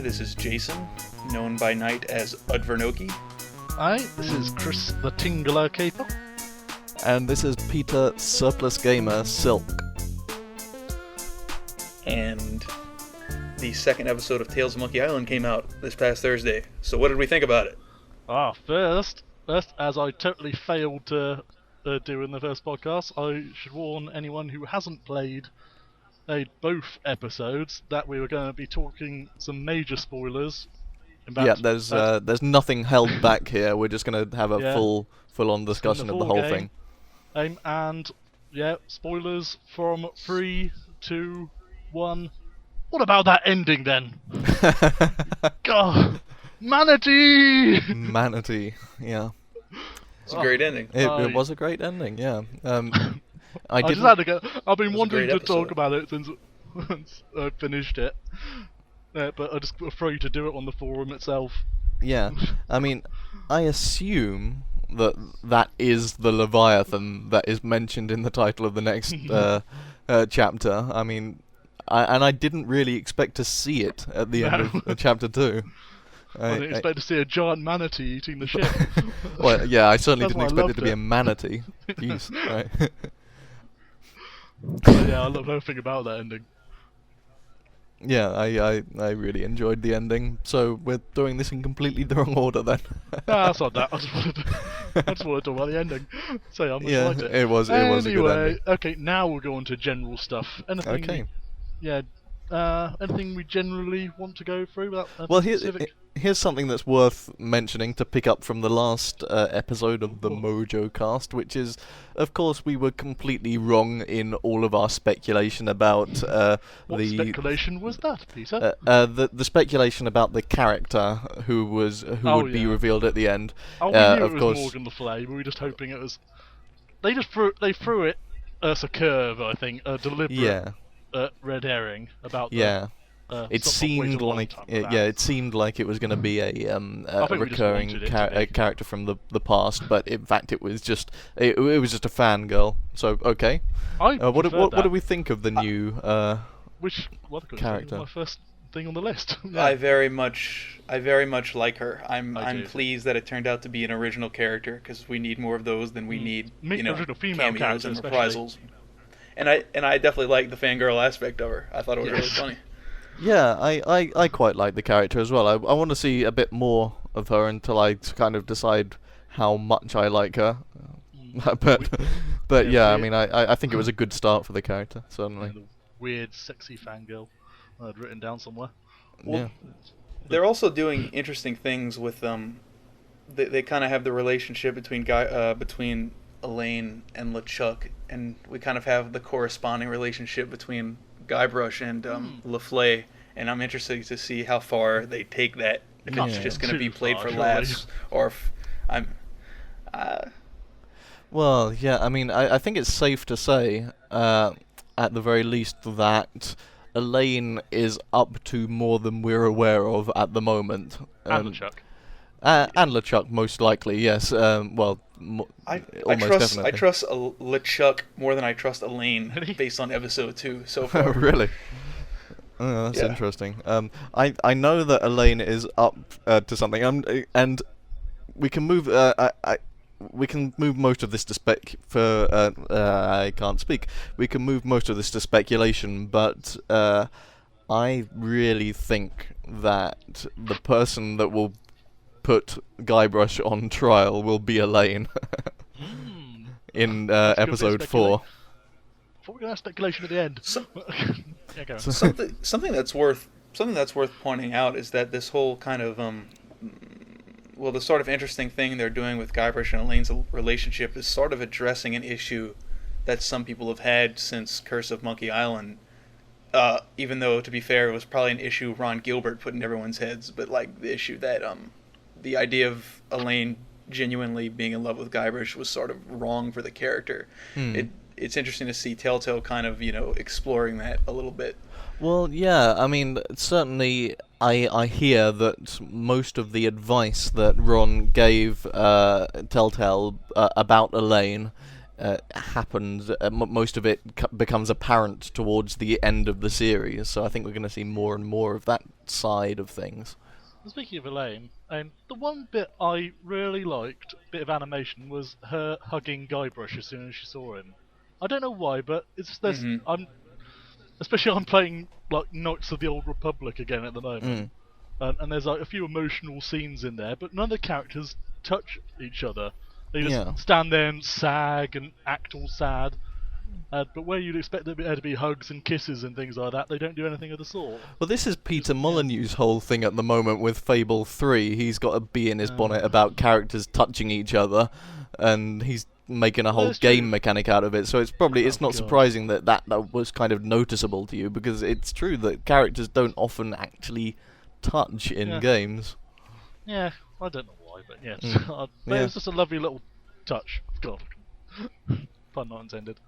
this is Jason, known by night as Udvernoki. Hi, this is Chris the Tingler Caper. And this is Peter Surplus Gamer Silk. And the second episode of Tales of Monkey Island came out this past Thursday. So what did we think about it? First, as I totally failed to do in the first podcast, I should warn anyone who hasn't played both episodes that we were going to be talking some major spoilers. Yeah, there's nothing held back here. We're just going to have a full-on discussion of the whole thing. And spoilers from 3, 2, 1. What about that ending then? God, Manatee! Manatee, yeah. It's a great ending. It was a great ending, yeah. I've been wanting to talk about it since I finished it, but I just afraid to do it on the forum itself. Yeah, I mean, I assume that is the Leviathan that is mentioned in the title of the next chapter. I mean, I didn't really expect to see it at the end of chapter 2. I didn't expect to see a giant manatee eating the ship. Well, yeah, I certainly didn't expect it to be a manatee. Jeez, right. Yeah, I love everything about that ending. Yeah, I really enjoyed the ending. So we're doing this in completely the wrong order then. That's not that. I just wanted to talk about the ending. Say how much I liked it. It was a good ending. Okay, now we'll go on to general stuff. Anything we generally want to go through? Well, here's something that's worth mentioning to pick up from the last episode of the MojoCast, which is, of course, we were completely wrong in all of our speculation about What speculation was that, Peter? The speculation about the character who would be revealed at the end. We knew it was Morgan Le Fay, but we were just hoping it was. They threw it as a curve, I think, a deliberate red herring about the. It seemed like it was going to be a recurring character from the past, but in fact it was just a fangirl. So okay, what do we think of the new character? My first thing on the list. Yeah. I very much like her. I'm pleased that it turned out to be an original character, because we need more of those than we need original female cameos and reprisals. Especially. And I definitely like the fangirl aspect of her. I thought it was really funny. Yeah, I quite like the character as well. I want to see a bit more of her until I kind of decide how much I like her. But I mean, I think it was a good start for the character, certainly. The weird, sexy fangirl I'd written down somewhere. Well, they're also doing interesting things with them. They kind of have the relationship between Elaine and LeChuck, and we kind of have the corresponding relationship between Guybrush and Le Fay, and I'm interested to see how far they take that. If it's just going to be played for laughs, or if I'm. Well, yeah, I mean, I think it's safe to say, at the very least, that Elaine is up to more than we're aware of at the moment. And LeChuck. And LeChuck, most likely, yes. Almost definitely. I trust LeChuck more than I trust Elaine, based on episode 2 so far. Really? Oh, that's interesting. I know that Elaine is up to something, and we can move. We can move most of this to I can't speak. We can move most of this to speculation, but I really think that the person that will put Guybrush on trial will be Elaine in episode 4. I thought we were going to have speculation at the end. Something that's worth pointing out is that this whole kind of the sort of interesting thing they're doing with Guybrush and Elaine's relationship is sort of addressing an issue that some people have had since Curse of Monkey Island. Even though, to be fair, it was probably an issue Ron Gilbert put in everyone's heads, but like the issue that the idea of Elaine genuinely being in love with Guybrush was sort of wrong for the character. It's interesting to see Telltale kind of, exploring that a little bit. Well, yeah, I mean, certainly I hear that most of the advice that Ron gave Telltale about Elaine happens. Most of it becomes apparent towards the end of the series. So I think we're going to see more and more of that side of things. Speaking of Elaine, the one bit I really liked, bit of animation, was her hugging Guybrush as soon as she saw him. I don't know why, but it's this. I'm playing like Knights of the Old Republic again at the moment, and there's like a few emotional scenes in there, but none of the characters touch each other. They just stand there and sag and act all sad. But where you'd expect there to be hugs and kisses and things like that, they don't do anything of the sort. Well, this is Peter Molyneux's whole thing at the moment with Fable 3. He's got a bee in his bonnet about characters touching each other, and he's making a whole game mechanic out of it. So it's not surprising that was kind of noticeable to you, because it's true that characters don't often actually touch in games. Yeah, I don't know why, but yeah, but it was just a lovely little touch. God, pun not intended.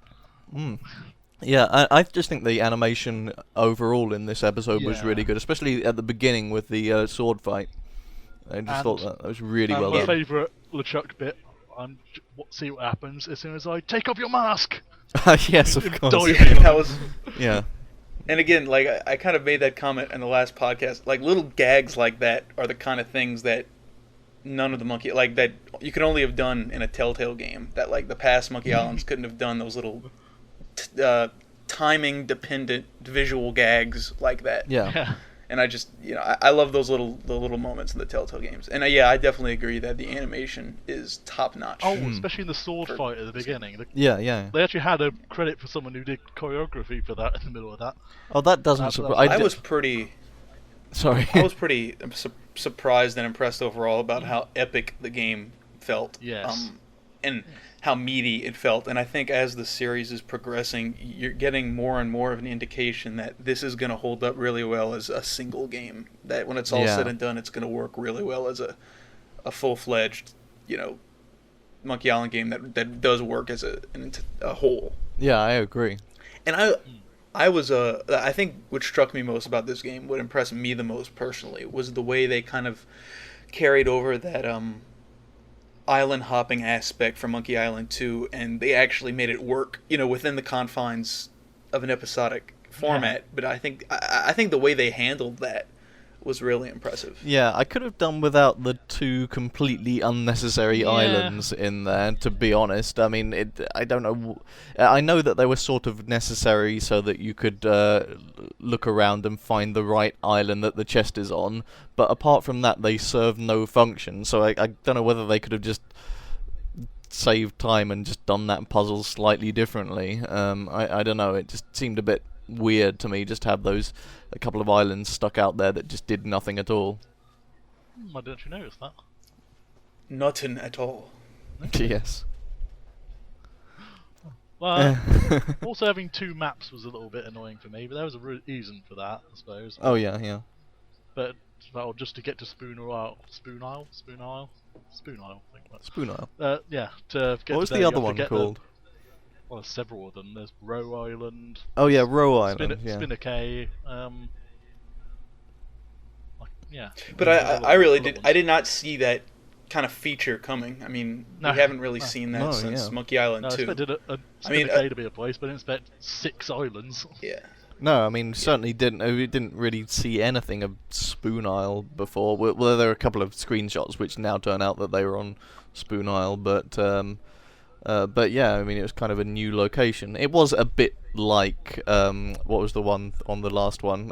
Yeah, I just think the animation overall in this episode was really good, especially at the beginning with the sword fight. I just thought that was really well done. My favourite LeChuck bit, see what happens as soon as I take off your mask! Yes, of course. That was... Yeah. And again, like, I kind of made that comment in the last podcast, like, little gags like that are the kind of things that none of the Monkey... Like, that you could only have done in a Telltale game, that, like, the past Monkey Islands couldn't have done those little... timing-dependent visual gags like that. Yeah. And I just, I love those little moments in the Telltale games. And I definitely agree that the animation is top-notch. Oh, especially in the sword fight at the beginning. Yeah. They actually had a credit for someone who did choreography for that in the middle of that. Oh, that doesn't surprise... I was pretty... Sorry. I was pretty surprised and impressed overall about how epic the game felt. Yes. And how meaty it felt. And I think as the series is progressing, you're getting more and more of an indication that this is going to hold up really well as a single game. That when it's all said and done, it's going to work really well as a full-fledged, Monkey Island game that does work as a whole. Yeah, I agree. And I think what struck me most about this game, what impressed me the most personally, was the way they kind of carried over that island hopping aspect from Monkey Island 2, and they actually made it work, within the confines of an episodic format. Yeah. But I think the way they handled that was really impressive. Yeah, I could have done without the two completely unnecessary islands in there, to be honest. I mean, I don't know. I know that they were sort of necessary so that you could look around and find the right island that the chest is on, but apart from that, they serve no function. So I don't know whether they could have just saved time and just done that puzzle slightly differently. I don't know. It just seemed a bit weird to me just to have a couple of islands stuck out there that just did nothing at all. Why didn't you notice that? Nothing at all. Yes. Well, also having two maps was a little bit annoying for me, but there was a reason for that, I suppose. Oh yeah. But just to get to Spoon Isle, I think. Spoon Isle. Yeah. To get what was to there, the other one called? Well, there's several of them. There's Row Island. Oh yeah, Row Island. Spinner Cay. Yeah. But I really did. I did not see that kind of feature coming. I mean, we haven't really seen that since Monkey Island 2. I expected Spinner Cay to be a place, but I didn't expect 6 islands. Yeah. No, I mean, certainly didn't. We didn't really see anything of Spoon Isle before. Well, there were a couple of screenshots which now turn out that they were on Spoon Isle, but yeah, I mean, it was kind of a new location. It was a bit like what was the one on the last one?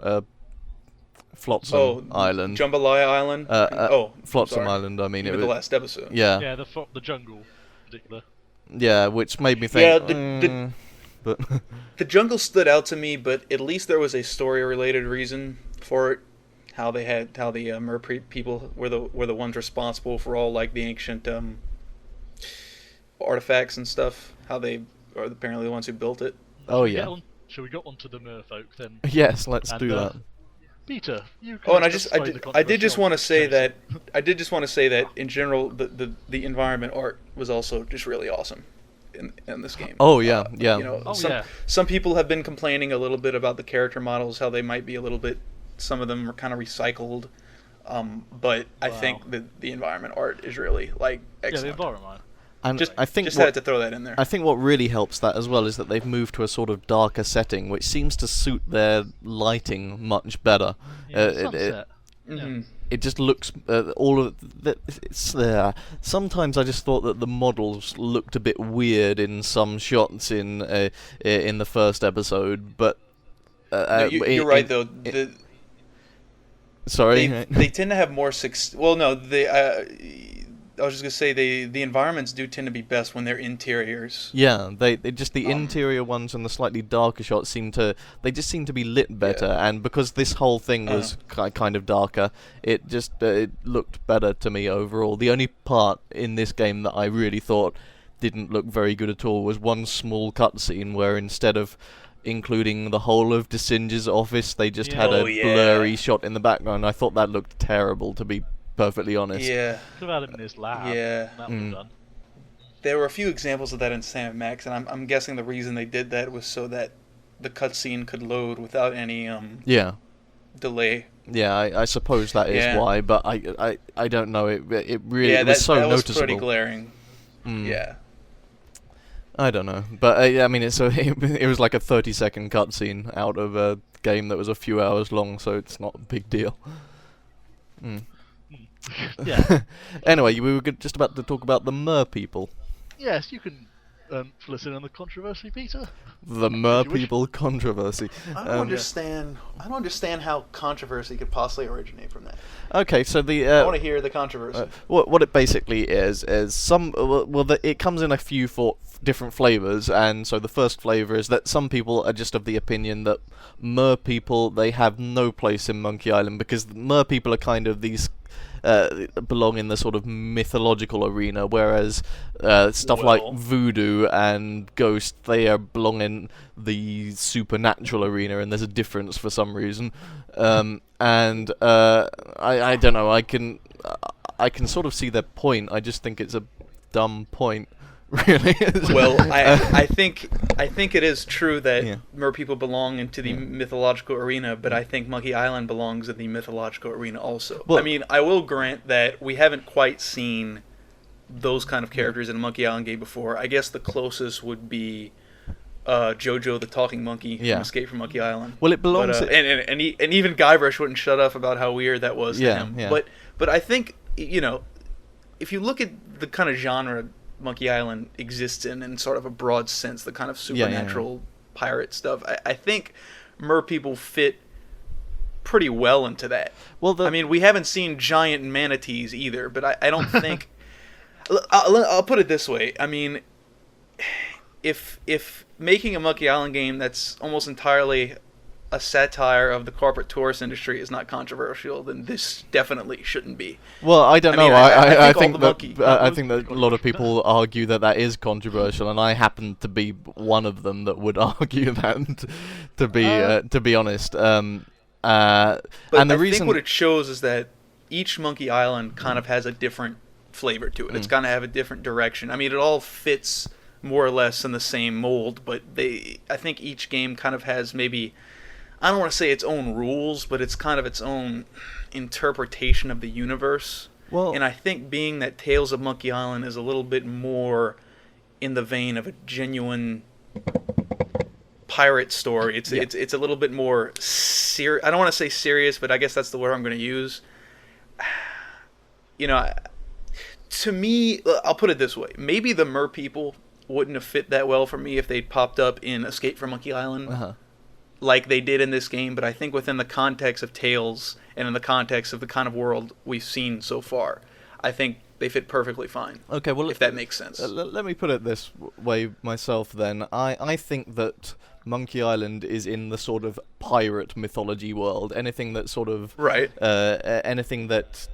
Flotsam Island. Jambalaya Island. Flotsam Island. I mean, it was the last episode. Yeah. Yeah, the jungle, in particular. Yeah, which made me think. But the jungle stood out to me, but at least there was a story-related reason for it. How the Mer people were the ones responsible for all like the ancient artifacts and stuff. How they are apparently the ones who built it. Oh yeah. Shall we get on to the merfolk then? Yes, let's do that. Peter, you. I did just want to say that in general the environment art was also just really awesome in this game. Oh yeah, Some people have been complaining a little bit about the character models, how they might be a little bit. Some of them are kind of recycled, but I think that the environment art is really like excellent. Yeah, the environment. And just I think just had to throw that in there. I think what really helps that as well is that they've moved to a sort of darker setting, which seems to suit their lighting much better. Sunset. It just looks all of it's there. Sometimes I just thought that the models looked a bit weird in some shots in the first episode, but No, you're right though. Sorry, they tend to have more Well, no, I was just gonna say the environments do tend to be best when they're interiors. Yeah, they just the interior ones and the slightly darker shots seem to be lit better, and because this whole thing was kind of darker, it looked better to me overall. The only part in this game that I really thought didn't look very good at all was one small cutscene where instead of including the whole of DeSinge's office, they just had a blurry shot in the background. I thought that looked terrible, to be perfectly honest. Yeah. Could have had him in his lab. Yeah. That was done. There were a few examples of that in Sam Max, and I'm guessing the reason they did that was so that the cutscene could load without any delay. Yeah, I suppose that is why, but I don't know. It really it was so that noticeable. Was pretty glaring. Yeah. I don't know, but I mean, it was like a 30-second cutscene out of a game that was a few hours long, so it's not a big deal. Yeah. Anyway, we were just about to talk about the Mer people. Yes, you can fill us in on the controversy, Peter. The Mer people controversy. I don't understand. I don't understand how controversy could possibly originate from that. Okay, so I want to hear the controversy. What it basically is some it comes in a few different flavors, and so the first flavor is that some people are just of the opinion that Mer people, they have no place in Monkey Island because Mer people are kind of these belong in the sort of mythological arena, whereas stuff like voodoo and ghost, they belong in the supernatural arena, and there's a difference for some reason. And I don't know. I can sort of see their point. I just think it's a dumb point. Really? Well, I think it is true that Mer people belong into the mythological arena, but I think Monkey Island belongs in the mythological arena also. Well, I mean, I will grant that we haven't quite seen those kind of characters in a Monkey Island game before. I guess the closest would be Jojo the Talking Monkey from Escape from Monkey Island. Well, it belongs. And even Guybrush wouldn't shut up about how weird that was to him. Yeah. But I think, if you look at the kind of genre Monkey Island exists in sort of a broad sense, the kind of supernatural pirate stuff, I think Mer people fit pretty well into that. Well, I mean, we haven't seen giant manatees either, but I don't think... I'll put it this way. I mean, if making a Monkey Island game that's almost entirely a satire of the corporate tourist industry is not controversial, then this definitely shouldn't be. Well, I don't know. I think that a lot of people argue that is controversial, and I happen to be one of them that would argue that. To be honest, but and the reason I think what it shows is that each Monkey Island kind of has a different flavor to it. It's going to have a different direction. I mean, it all fits more or less in the same mold, but I think each game kind of has maybe, I don't want to say its own rules, but it's kind of its own interpretation of the universe. Well, and I think being that Tales of Monkey Island is a little bit more in the vein of a genuine pirate story. It's a little bit more serious. I don't want to say serious, but I guess that's the word I'm going to use. To me, I'll put it this way. Maybe the Mer people wouldn't have fit that well for me if they'd popped up in Escape from Monkey Island like they did in this game, but I think within the context of Tales and in the context of the kind of world we've seen so far, I think they fit perfectly fine. Okay, well, if that makes sense. Let me put it this way myself then. I think that Monkey Island is in the sort of pirate mythology world. Anything that sort of... Right. Anything that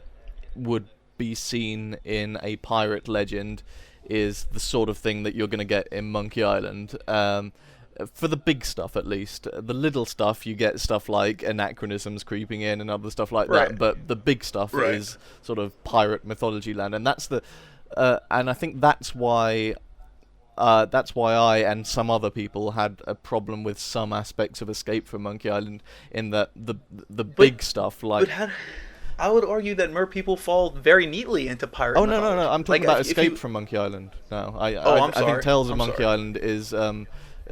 would be seen in a pirate legend is the sort of thing that you're going to get in Monkey Island. For the big stuff, at least. The little stuff, you get stuff like anachronisms creeping in and other stuff like that. But the big stuff is sort of pirate mythology land, and that's the. And I think that's why I and some other people had a problem with some aspects of Escape from Monkey Island, in that the big stuff like. I would argue that mer people fall very neatly into pirate Oh mythology. no! I'm talking Like, about if Escape you- from Monkey Island. No, I'm I think sorry. Tales of I'm Monkey sorry. Island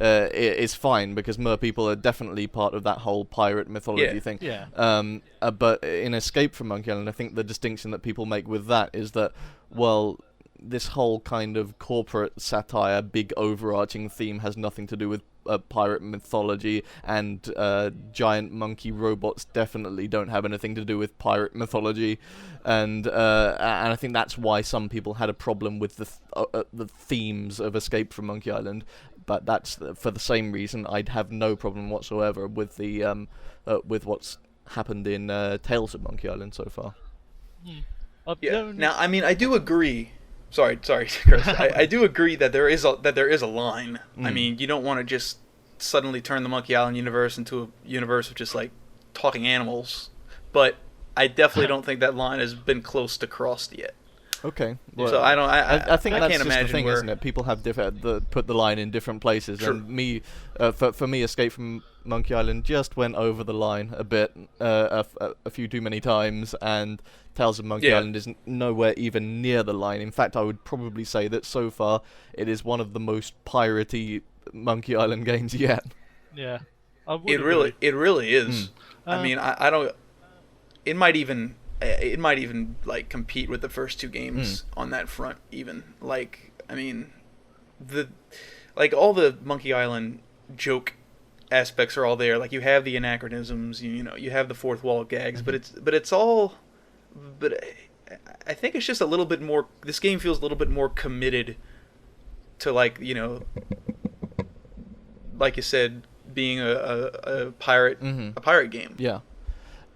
is fine because mer people are definitely part of that whole pirate mythology Yeah. thing. Yeah. But in Escape from Monkey Island, I think the distinction that people make with that is that, well, this whole kind of corporate satire, big overarching theme has nothing to do with pirate mythology, and giant monkey robots definitely don't have anything to do with pirate mythology, and I think that's why some people had a problem with the themes of Escape from Monkey Island. But that's for the same reason I'd have no problem whatsoever with the with what's happened in Tales of Monkey Island so far. Yeah. Now, I mean, I do agree. Sorry, Chris. I do agree that there is a line. I mean, you don't want to just suddenly turn the Monkey Island universe into a universe of just like talking animals. But I definitely don't think that line has been close to crossed yet. Okay. Well, So I think I that's can't just imagine the thing, where... isn't it? People have put the line in different places, Sure. and me, for me, Escape from Monkey Island just went over the line a bit, a few too many times, and Tales of Monkey Island is nowhere even near the line. In fact, I would probably say that so far it is one of the most piratey Monkey Island games yet. Yeah. I would It agree. really is. I mean, I don't... It might even like compete with the first two games on that front. Even like, I mean, all the Monkey Island joke aspects are all there. Like, you have the anachronisms, you know, you have the fourth wall gags, but it's all. But I think it's just a little bit more. This game feels a little bit more committed to, like, you know, like you said, being a pirate game. Yeah.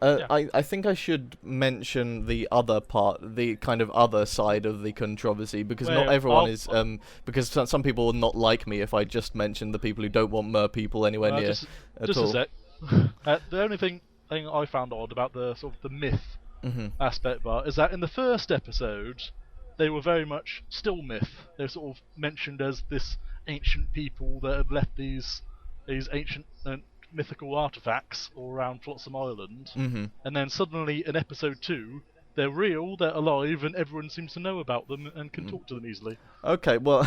I think I should mention the other part, the kind of other side of the controversy, because not everyone is, because some people will not like me if I just mention the people who don't want mer people anywhere near just at all. a sec. The only thing I found odd about the sort of the myth aspect part is that in the first episode, they were very much still myth. They were sort of mentioned as this ancient people that had left these ancient mythical artifacts all around Flotsam Island, and then suddenly in episode 2 they're real, they're alive, and everyone seems to know about them and can talk to them easily. Okay, well,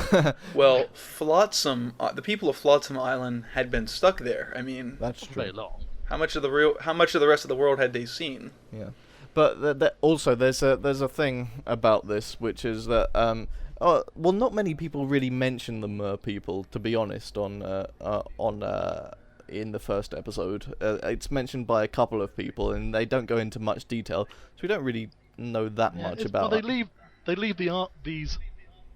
well, Flotsam, the people of Flotsam Island had been stuck there. I mean, that's true. Very long. How much of the rest of the world had they seen? Yeah, but also there's a thing about this, which is that well, not many people really mention the mer people, to be honest, in the first episode. It's mentioned by a couple of people, and they don't go into much detail, so we don't really know that much about well, it. they leave these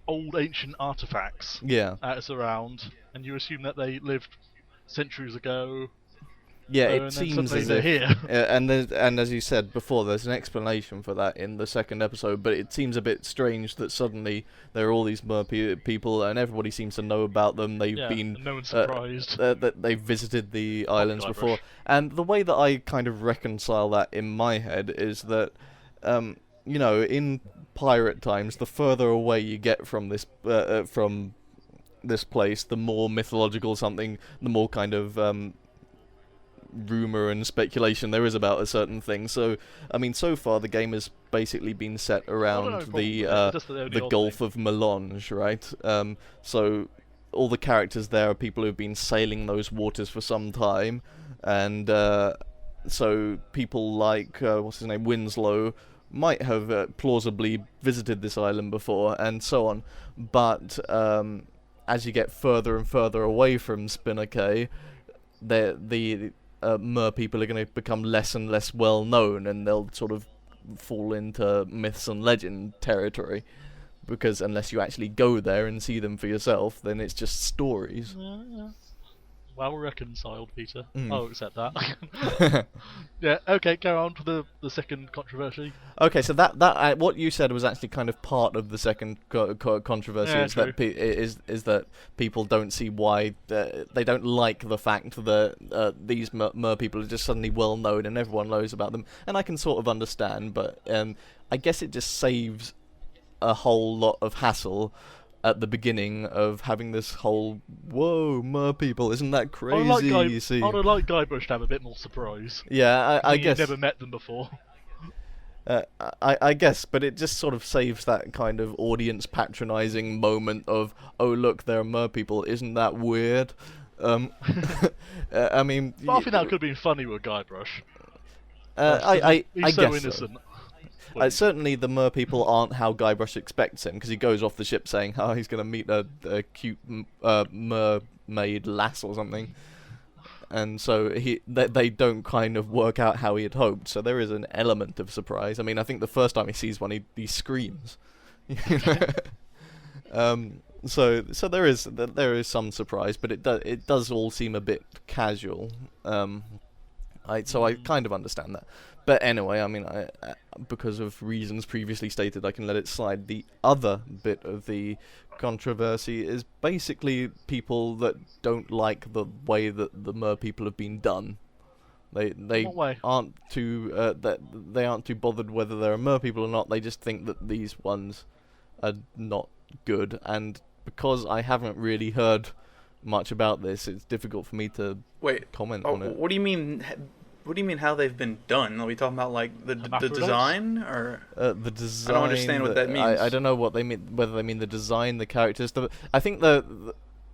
old ancient artifacts at us around, and you assume that they lived centuries ago. Yeah, and it then seems suddenly as they're if, here. and as you said before, there's an explanation for that in the second episode. But it seems a bit strange that suddenly there are all these mer people, and everybody seems to know about them. They've been no one's surprised. that they've visited the islands before. And the way that I kind of reconcile that in my head is that, you know, in pirate times, the further away you get from this place, the more mythological something, the more kind of rumor and speculation there is about a certain thing. So, I mean, so far the game has basically been set around the Gulf of Melange, right? So all the characters there are people who've been sailing those waters for some time, and so people like what's his name, Winslow, might have plausibly visited this island before, and so on. But as you get further and further away from Spinner Cay, the mer people are going to become less and less well known, and they'll sort of fall into myths and legend territory, because unless you actually go there and see them for yourself, then it's just stories. Well reconciled, Peter. I'll accept that. Yeah, okay, go on to the second controversy. Okay, so that what you said was actually kind of part of the second controversy, is that people don't see why they don't like the fact that these mer people are just suddenly well known and everyone knows about them, and I can sort of understand, but I guess it just saves a whole lot of hassle at the beginning of having this whole, whoa, mer people, isn't that crazy? I would like Guybrush to have a bit more surprise. Yeah, I guess. You've never met them before. I guess, but it just sort of saves that kind of audience patronizing moment of, oh look, there are mer people, isn't that weird? I mean, But I think that could have been funny with Guybrush. I He's so guess innocent. certainly the mer people aren't how Guybrush expects him, because he goes off the ship saying, oh, he's going to meet a cute mermaid lass or something. And so they don't kind of work out how he had hoped. So there is an element of surprise. I mean, I think the first time he sees one, he screams. So there is some surprise, but it does all seem a bit casual. So I kind of understand that. But anyway, I mean, because of reasons previously stated, I can let it slide. The other bit of the controversy is basically people that don't like the way that the mer people have been done. They aren't too they aren't too bothered whether they're mer people or not. They just think that these ones are not good. And because I haven't really heard much about this, it's difficult for me to comment on it. What do you mean? What do you mean how they've been done? Are we talking about like the design or the design? I don't understand what that means. I don't know what they mean. Whether they mean the design, the characters. I think one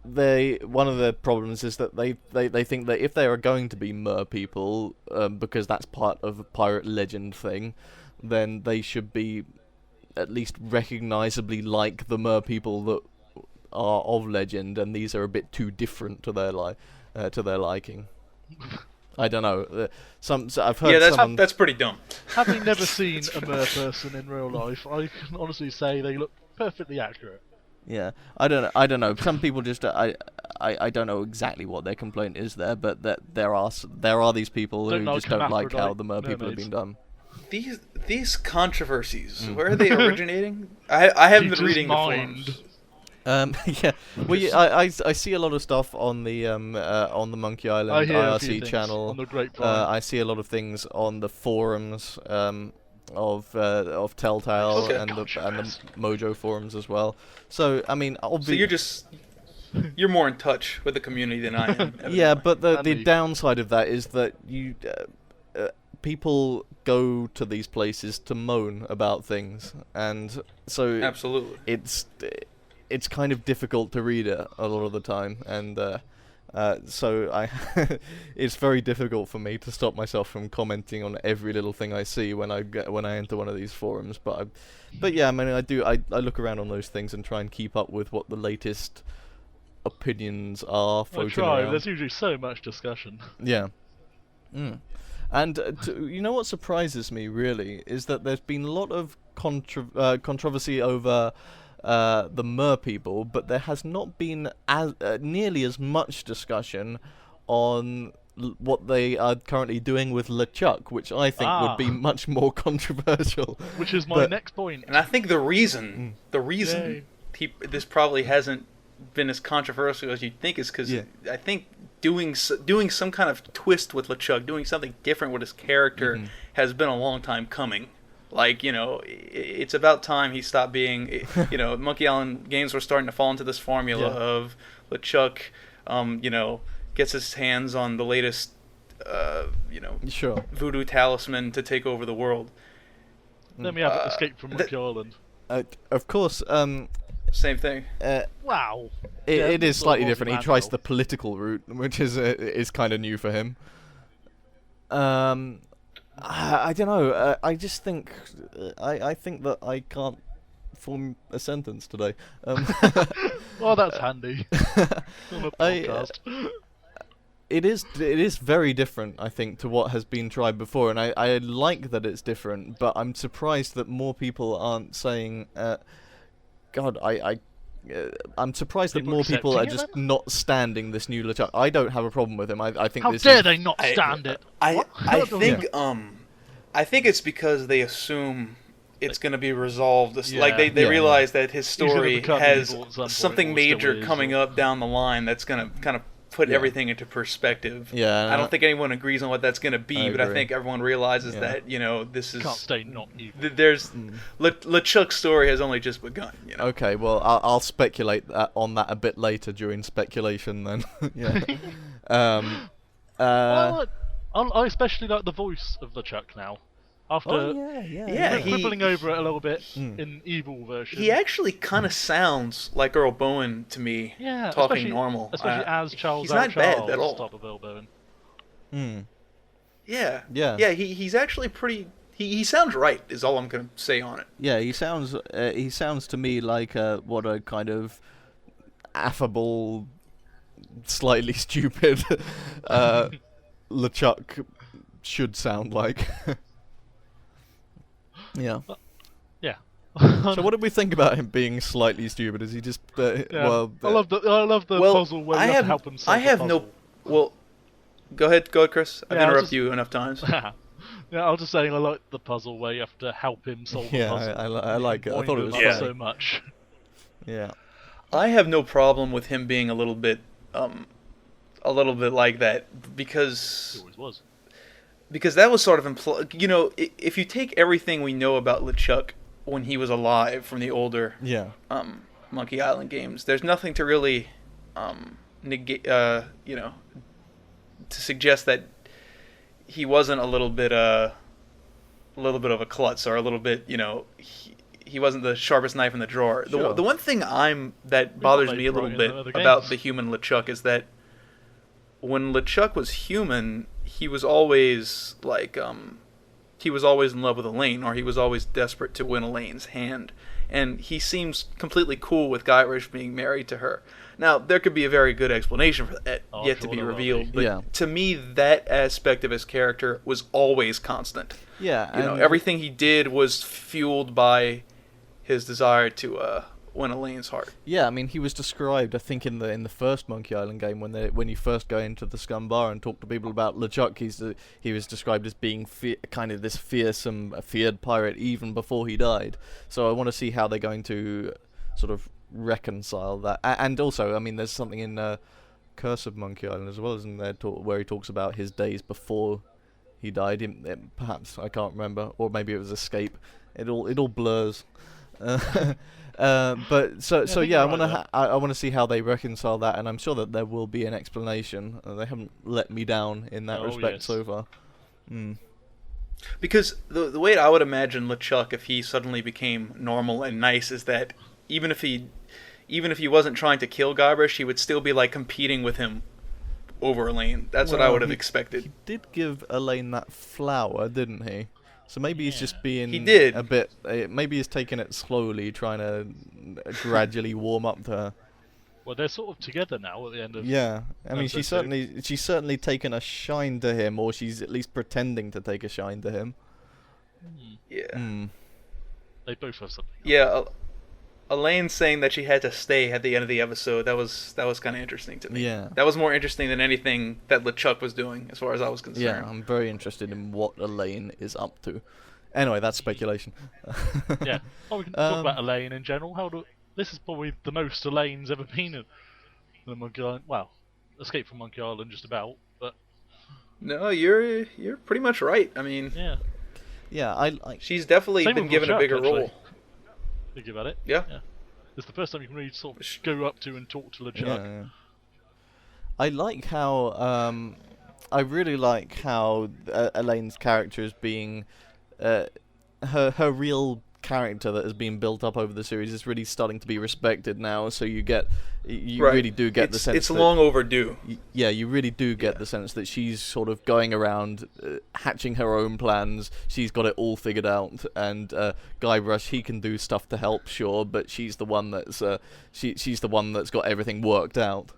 of the problems is that they think that if they are going to be mer people, because that's part of a pirate legend thing, then they should be at least recognisably like the mer people that are of legend, and these are a bit too different to their liking. I don't know. I've heard. Yeah, that's pretty dumb. Having never seen a mer person in real life, I can honestly say they look perfectly accurate. Yeah, I don't know. Some people just I don't know exactly what their complaint is there, but that there are these people who just don't like how the mer people have been done. These controversies, where are they originating? I haven't been reading the forums. Yeah. Well, I see a lot of stuff on the Monkey Island IRC channel. On the Grapevine. I see a lot of things on the forums of Telltale and the Mojo forums as well. So I mean, so you're more in touch with the community than I am. Yeah, but the downside of that is that people go to these places to moan about things, and so absolutely it's kind of difficult to read it a lot of the time, and so it's very difficult for me to stop myself from commenting on every little thing I see when I enter one of these forums. But yeah, I mean, I look around on those things and try and keep up with what the latest opinions are floating around. There's usually so much discussion. Yeah. And you know what surprises me really is that there's been a lot of controversy over the mer people, but there has not been nearly as much discussion on what they are currently doing with LeChuck, which I think would be much more controversial. Which is my next point. And I think the reason this probably hasn't been as controversial as you'd think is because I think doing some kind of twist with LeChuck, doing something different with his character, has been a long time coming. Like, it's about time he stopped being, Monkey Island games were starting to fall into this formula of LeChuck, gets his hands on the latest, voodoo talisman to take over the world. Let me have Escape from Monkey Island. Of course, same thing. Wow. It is slightly different. He tries the political route, which is kind of new for him. I don't know. I just think I think that I can't form a sentence today. Well, that's handy. On a podcast. It is very different, I think, to what has been tried before, and I like that it's different. But I'm surprised that more people aren't saying. I'm surprised that more people are just not standing this new LeChuck. I don't have a problem with him. I think how dare they not stand it? I think it's because they assume it's going to be resolved. Like they realize that his story has something major coming up down the line that's going to kind of put everything into perspective. Yeah, I don't think anyone agrees on what that's going to be, but I think everyone realizes that this is can't stay not evil. There's LeChuck's story has only just begun. Okay, well I'll speculate on that a bit later during speculation then. I especially like the voice of LeChuck now. After Yeah, quibbling over it a little bit Mm. in evil version. He actually kind of sounds like Earl Bowen to me, yeah, talking normal. especially as Charles he's L. not bad Charles at all. type of Earl Bowen. Yeah. Yeah. Yeah, he's actually pretty... He sounds right, is all I'm going to say on it. Yeah, he sounds to me like what a kind of affable, slightly stupid LeChuck should sound like. Yeah. Yeah. So what did we think about him being slightly stupid? Is he just well? I love the puzzle where you have to help him solve I have the no... puzzle. Well, go ahead, Chris. I've interrupted you enough times. Yeah, I was just saying I like the puzzle where you have to help him solve the puzzle. I like it. I thought it was Wind him up funny. so much. Yeah. I have no problem with him being a little bit like that, because He always was. that was sort of you know, if you take everything we know about LeChuck when he was alive from the older Yeah. Monkey Island games, there's nothing to really negate, you know, to suggest that he wasn't a little bit of a klutz, or a little bit, you know, he wasn't the sharpest knife in the drawer. Sure. The one thing that bothers me a little bit about the human LeChuck is that when LeChuck was human, he was always like he was always in love with Elaine, or he was always desperate to win Elaine's hand, and he seems completely cool with Guybrush being married to her. Now, there could be a very good explanation for that, yet to be revealed, but to me, that aspect of his character was always constant. Yeah. You know, everything he did was fueled by his desire to win Elaine's heart. Yeah, I mean, he was described, I think, in the first Monkey Island game, when you first go into the Scum Bar and talk to people about LeChuck, he was described as being kind of this fearsome, feared pirate even before he died. So I want to see how they're going to sort of reconcile that. And also, I mean, there's something in Curse of Monkey Island as well, isn't there, where he talks about his days before he died. Perhaps, I can't remember, or maybe it was Escape. It all blurs. But I want to see how they reconcile that, and I'm sure that there will be an explanation. They haven't let me down in that respect so far. Because the way I would imagine LeChuck, if he suddenly became normal and nice, is that even if he wasn't trying to kill Guybrush, he would still be like competing with him over Elaine. That's what I would have expected. He did give Elaine that flower, didn't he? So maybe he's just being a bit... maybe he's taking it slowly, trying to gradually warm up to her. Well, they're sort of together now at the end of... Yeah, I mean, she's certainly taken a shine to him, or she's at least pretending to take a shine to him. Yeah. They both have something. Yeah, Elaine saying that she had to stay at the end of the episode, that was kind of interesting to me. Yeah. That was more interesting than anything that LeChuck was doing, as far as I was concerned. Yeah, I'm very interested in what Elaine is up to. Anyway, that's speculation. Yeah. Oh, we can talk about Elaine in general. This is probably the most Elaine's ever been in the Monkey Island. Well, Escape from Monkey Island, just about. But no, you're pretty much right. I mean, yeah, she's definitely been given a bigger role. Think about it. Yeah. It's the first time you can really sort of go up to and talk to LeChuck. Yeah. I like how I really like how Elaine's character is being her real character that has been built up over the series is really starting to be respected now. So you really do get the sense it's long overdue. You really do get the sense that she's sort of going around hatching her own plans. She's got it all figured out, and Guybrush, he can do stuff to help, sure, but she's the one that's she's the one that's got everything worked out.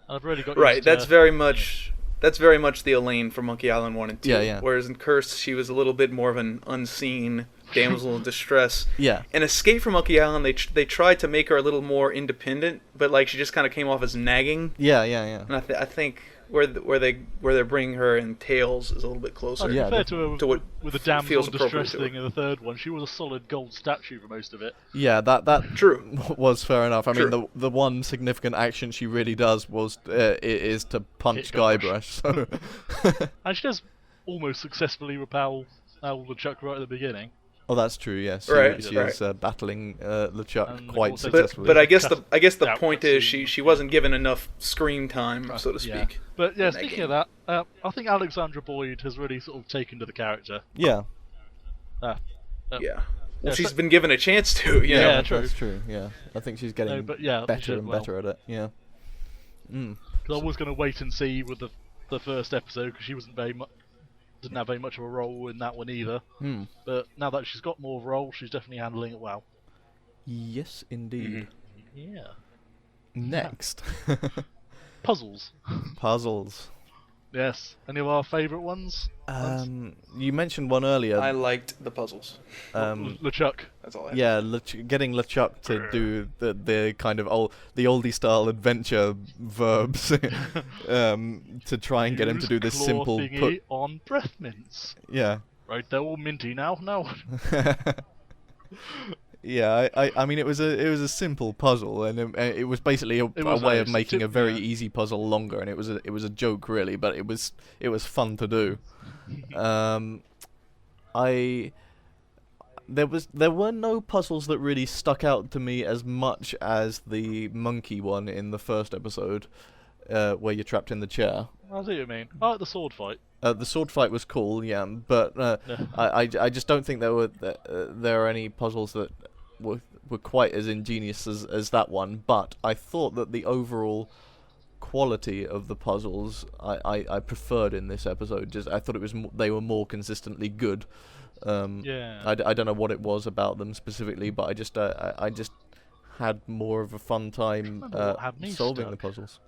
I've really got right. That's very much the Elaine from Monkey Island 1 and 2. Yeah. Whereas in Curse, she was a little bit more of an unseen damsel in distress. Yeah. In Escape from Monkey Island, they tried to make her a little more independent, but like she just kind of came off as nagging. Yeah. And I think where they're bringing her in Tails is a little bit closer. Compared to what with the damsel in distress to thing in the third one, she was a solid gold statue for most of it. Yeah, that True was fair enough. I mean, the one significant action she really does is to punch Guybrush. So. And she does almost successfully repel LeChuck right at the beginning. Oh, that's true. Yes, she is battling LeChuck quite successfully. But I guess the point is she wasn't given enough screen time, so to speak. Yeah. But yeah, speaking of that, I think Alexandra Boyd has really sort of taken to the character. Yeah. Yeah. Well, yeah, she's so- been given a chance to. You know? Yeah, true. That's true. Yeah, I think she's getting but yeah, I think she better did and well. better at it. Yeah. Because I was going to wait and see with the first episode because she wasn't didn't have very much of a role in that one either. But now that she's got more of a role, she's definitely handling it well. Yes, indeed. Yeah. Next, Puzzles. puzzles. Yes. Any of our favourite ones? You mentioned one earlier. I liked the puzzles. LeChuck. That's all I have. Yeah, getting LeChuck to do the kind of the oldie style adventure verbs to try and get him to do this Use simple claw thingy put. on breath mints. Yeah. Right, they're all minty now. No. Yeah, I mean it was a simple puzzle, and it was basically a was way nice. of making a very Yeah. easy puzzle longer, and it was a joke really, but it was fun to do. There were no puzzles that really stuck out to me as much as the monkey one in the first episode, where you're trapped in the chair. I see what you mean. I like the sword fight. The sword fight was cool, yeah, but I just don't think there are any puzzles that were quite as ingenious as that one. But I thought that the overall quality of the puzzles I preferred in this episode. I thought they were more consistently good. Yeah. I don't know what it was about them specifically, but I just had more of a fun time Remember what had me solving the stuck? puzzles.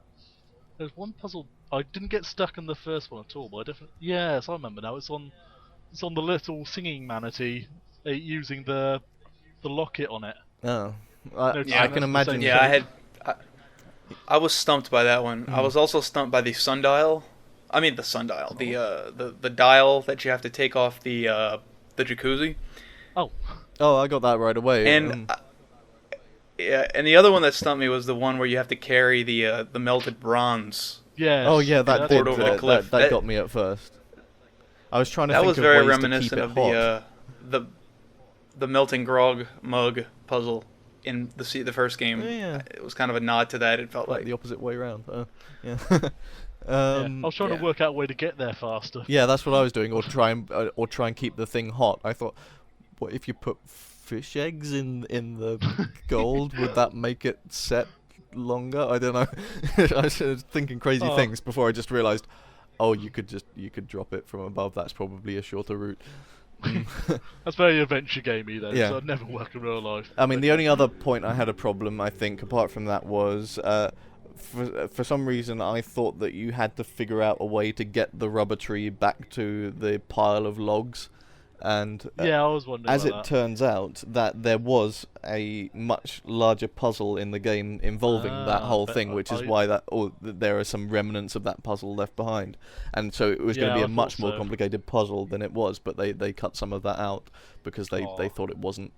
There's one puzzle I didn't get stuck in the first one at all, but I definitely yes, I remember now. It's on the little singing manatee using the locket on it. Oh, Yeah, I can imagine. Yeah, I was stumped by that one. I was also stumped by the sundial. I mean the sundial, the dial that you have to take off the jacuzzi. Oh, I got that right away. And yeah, and the other one that stumped me was the one where you have to carry the melted bronze. yes. Oh yeah, that that's did. over the cliff. That That- got me at first. I was trying to That think was of very ways to keep reminiscent it of hot. the melting grog mug puzzle in the first game. Yeah. It was kind of a nod to that. It felt like like the opposite way around. Yeah. Yeah. I was trying yeah. to work out a way to get there faster. Yeah, that's what I was doing, or try and keep the thing hot. I thought, what if you put fish eggs in the gold? Would that make it set longer? I don't know. I was thinking crazy things before I just realised, oh, you could drop it from above. That's probably a shorter route. That's very adventure gamey though, Yeah. so I'd never work in real life. I mean, the only other point I had a problem, I think, apart from that, was for some reason I thought that you had to figure out a way to get the rubber tree back to the pile of logs, and Yeah, I was wondering as it about that. turns out, that there was a much larger puzzle in the game involving that whole but thing, which is I- why there are some remnants of that puzzle left behind, and so it was going Yeah, to be I a much thought more so. complicated puzzle than it was, but they cut some of that out because they Aw. thought it wasn't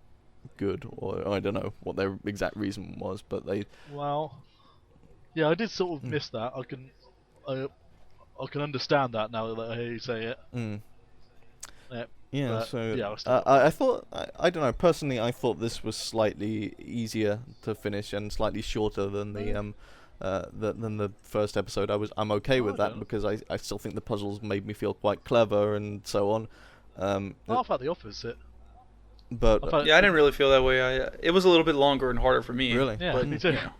good, or I don't know what their exact reason was, but they Well, yeah, I did sort of miss that. I can understand that now that I hear you say it. Yeah, Yeah, but, so yeah, I still- I thought I don't know. Personally, I thought this was slightly easier to finish and slightly shorter than the first episode. I'm okay with that Okay. because I still think the puzzles made me feel quite clever and so on. I felt the opposite. But I felt- yeah, I didn't really feel that way. It was a little bit longer and harder for me. Really? Yeah, but, me too. you know.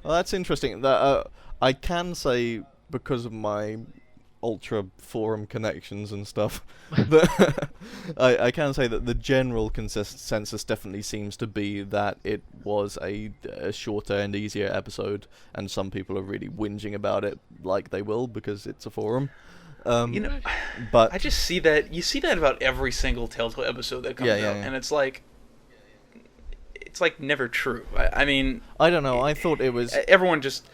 well, that's interesting. That I can say because of my ultra forum connections and stuff, that I can say that the general consensus definitely seems to be that it was a shorter and easier episode, and some people are really whinging about it like they will because it's a forum. You know, But I just see that. You see that about every single Telltale episode that comes Yeah, out, yeah, yeah. and it's like never true. I mean, I don't know. I thought it was. everyone just.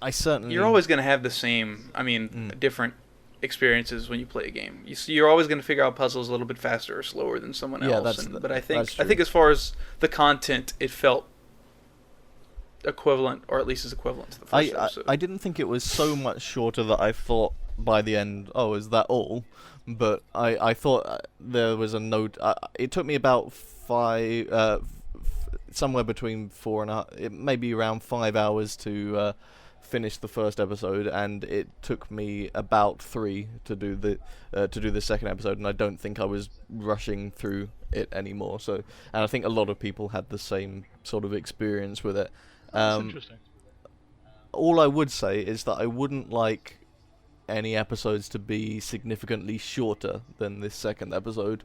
I certainly. You're always going to have the same. I mean, different experiences when you play a game. You're always going to figure out puzzles a little bit faster or slower than someone Yeah, else. that's- But I that's think true. as far as the content, it felt equivalent, or at least as equivalent to the first episode. I didn't think it was so much shorter that I thought by the end, oh, is that all? But I thought there was a note. It took me about somewhere between 4.5, maybe around 5 hours to finished the first episode, and it took me about 3 to do the second episode, and I don't think I was rushing through it anymore. So, and I think a lot of people had the same sort of experience with it. That's interesting. All I would say is that I wouldn't like any episodes to be significantly shorter than this second episode.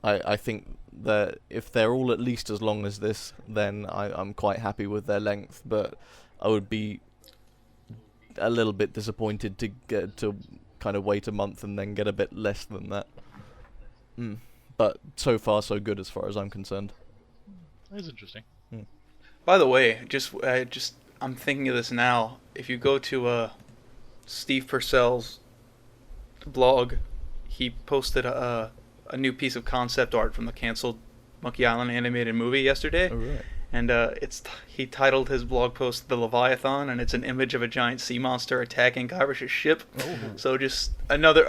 I think that if they're all at least as long as this, then I'm quite happy with their length, but I would be a little bit disappointed to get to kind of wait a month and then get a bit less than that. But so far so good as far as I'm concerned. That is interesting. By the way, I'm thinking of this now. If you go to Steve Purcell's blog, he posted a new piece of concept art from the canceled Monkey Island animated movie yesterday. Oh, right. And he titled his blog post "The Leviathan," and it's an image of a giant sea monster attacking Guivarish's ship. Oh. So just another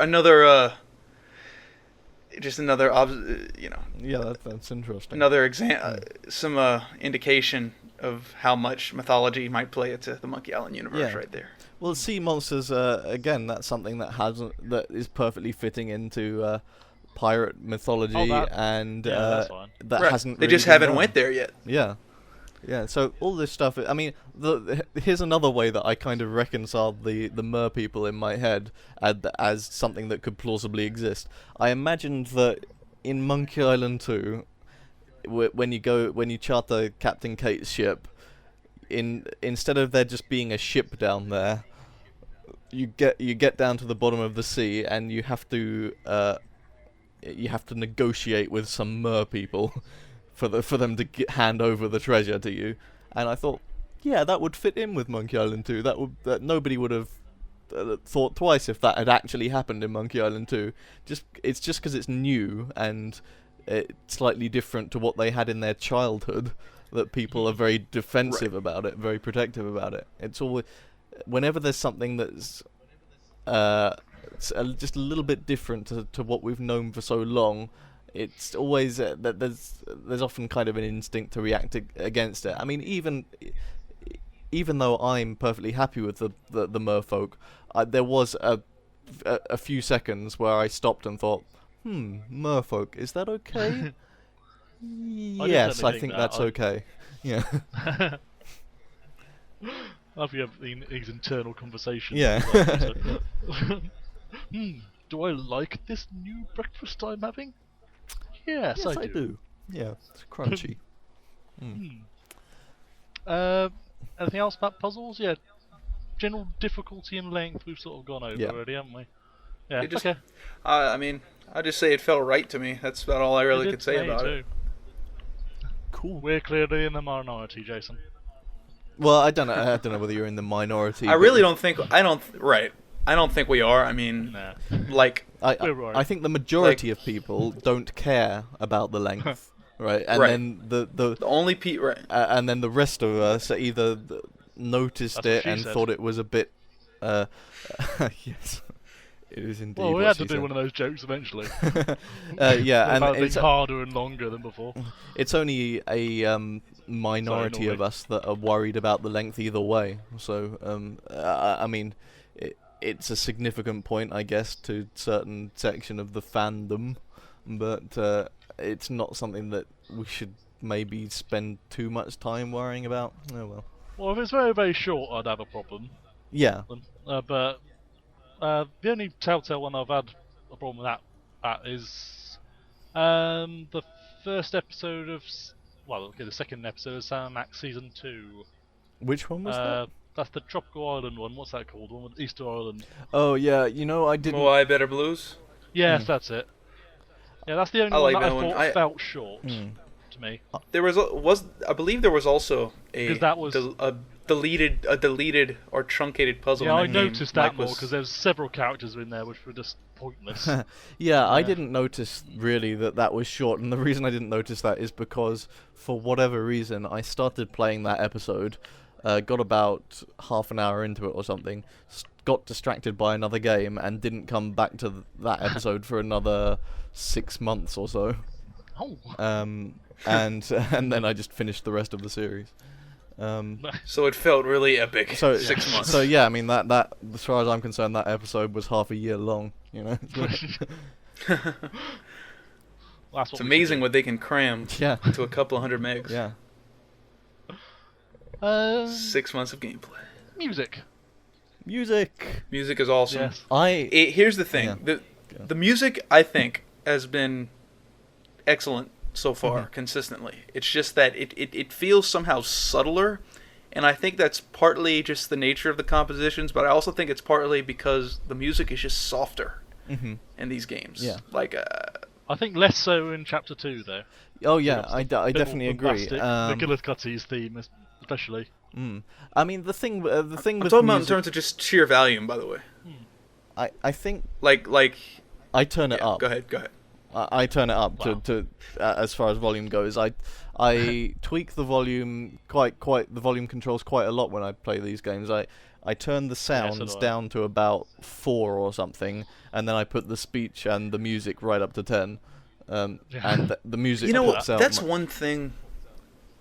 Yeah, that's interesting. another some indication of how much mythology might play into the Monkey Island universe right there. Well, sea monsters, again, that's something that is perfectly fitting into pirate mythology, and that's fine. that Right. hasn't. They really just been haven't done. went there yet. Yeah. Yeah, so all this stuff, I mean, here's another way that I kind of reconciled the mer people in my head as something that could plausibly exist. I imagined that in Monkey Island 2, when you charter Captain Kate's ship, instead of there just being a ship down there, you get down to the bottom of the sea and you have to negotiate with some mer people for them to hand over the treasure to you. And I thought, yeah, that would fit in with Monkey Island 2. That nobody would have thought twice if that had actually happened in Monkey Island 2. It's just because it's new and it's slightly different to what they had in their childhood that people are very defensive about it, very protective about it. It's always, whenever there's something that's just a little bit different to what we've known for so long, it's always that there's often kind of an instinct to react against it. I mean, even though I'm perfectly happy with the merfolk, there was a few seconds where I stopped and thought, merfolk, is that okay? Yes, I think that's okay. Yeah. After you have these internal conversations. Yeah. Do I like this new breakfast I'm having? Yes, Yes, I do. Yeah, it's crunchy. Anything else about puzzles? Yeah. General difficulty and length we've sort of gone over already, haven't we? Yeah. Okay. I mean, I just say it felt right to me. That's about all I really could say about it. Cool. We're clearly in the minority, Jason. Well, I don't know whether you're in the minority. I really don't think. I don't think we are. I mean, Nah. like, We're right. I think the majority of people don't care about the length, right? And then the only right. and then the rest of us either noticed That's it what she and said. thought it was a bit. Yes, it is indeed. Well, we what had she to do said. one of those jokes eventually. Yeah, and About being it's harder and longer than before. it's only a minority of annoying. us that are worried about the length either way. So, I mean, it's a significant point, I guess, to certain section of the fandom, but it's not something that we should maybe spend too much time worrying about. Oh well. Well, if it's very, very short, I'd have a problem. Yeah. But the only telltale one I've had a problem with that is the first episode of the second episode of Sam Max season 2. Which one was that? That's the Tropical Island one. What's that called? The one with Easter Island. Oh yeah, I didn't. Moai Better Blues. Yes, that's it. Yeah, that's the only I like one that that one. I thought felt short to me. There I believe there was also a 'Cause that was- a deleted or truncated puzzle. Yeah, in I that game. noticed that Mike more was- because there's several characters in there which were just pointless. Yeah, I didn't notice really that was short, and the reason I didn't notice that is because for whatever reason I started playing that episode, got about half an hour into it or something, got distracted by another game, and didn't come back to that episode for another 6 months or so. Oh. And then I just finished the rest of the series. So it felt really epic. So 6 months. So yeah, I mean that as far as I'm concerned, that episode was half a year long. You know. It's amazing what they can cram into a couple of 100 megs. Yeah. 6 months of gameplay. Music. Music is awesome. Yes. Here's the thing. The music, I think, has been excellent so far, consistently. It's just that it feels somehow subtler, and I think that's partly just the nature of the compositions, but I also think it's partly because the music is just softer in these games. Yeah. Like, I think less so in Chapter 2, though. Oh yeah, I definitely agree. McGillicuddy's theme, especially. I mean, the thing with I'm talking music, about in terms of just sheer volume, by the way. I think Like I turn it up. Go ahead. I turn it up to as far as volume goes. I tweak the volume the volume controls quite a lot when I play these games. I turn the sounds down to about 4 or something, and then I put the speech and the music right up to 10. And the music. You know what? That's one thing.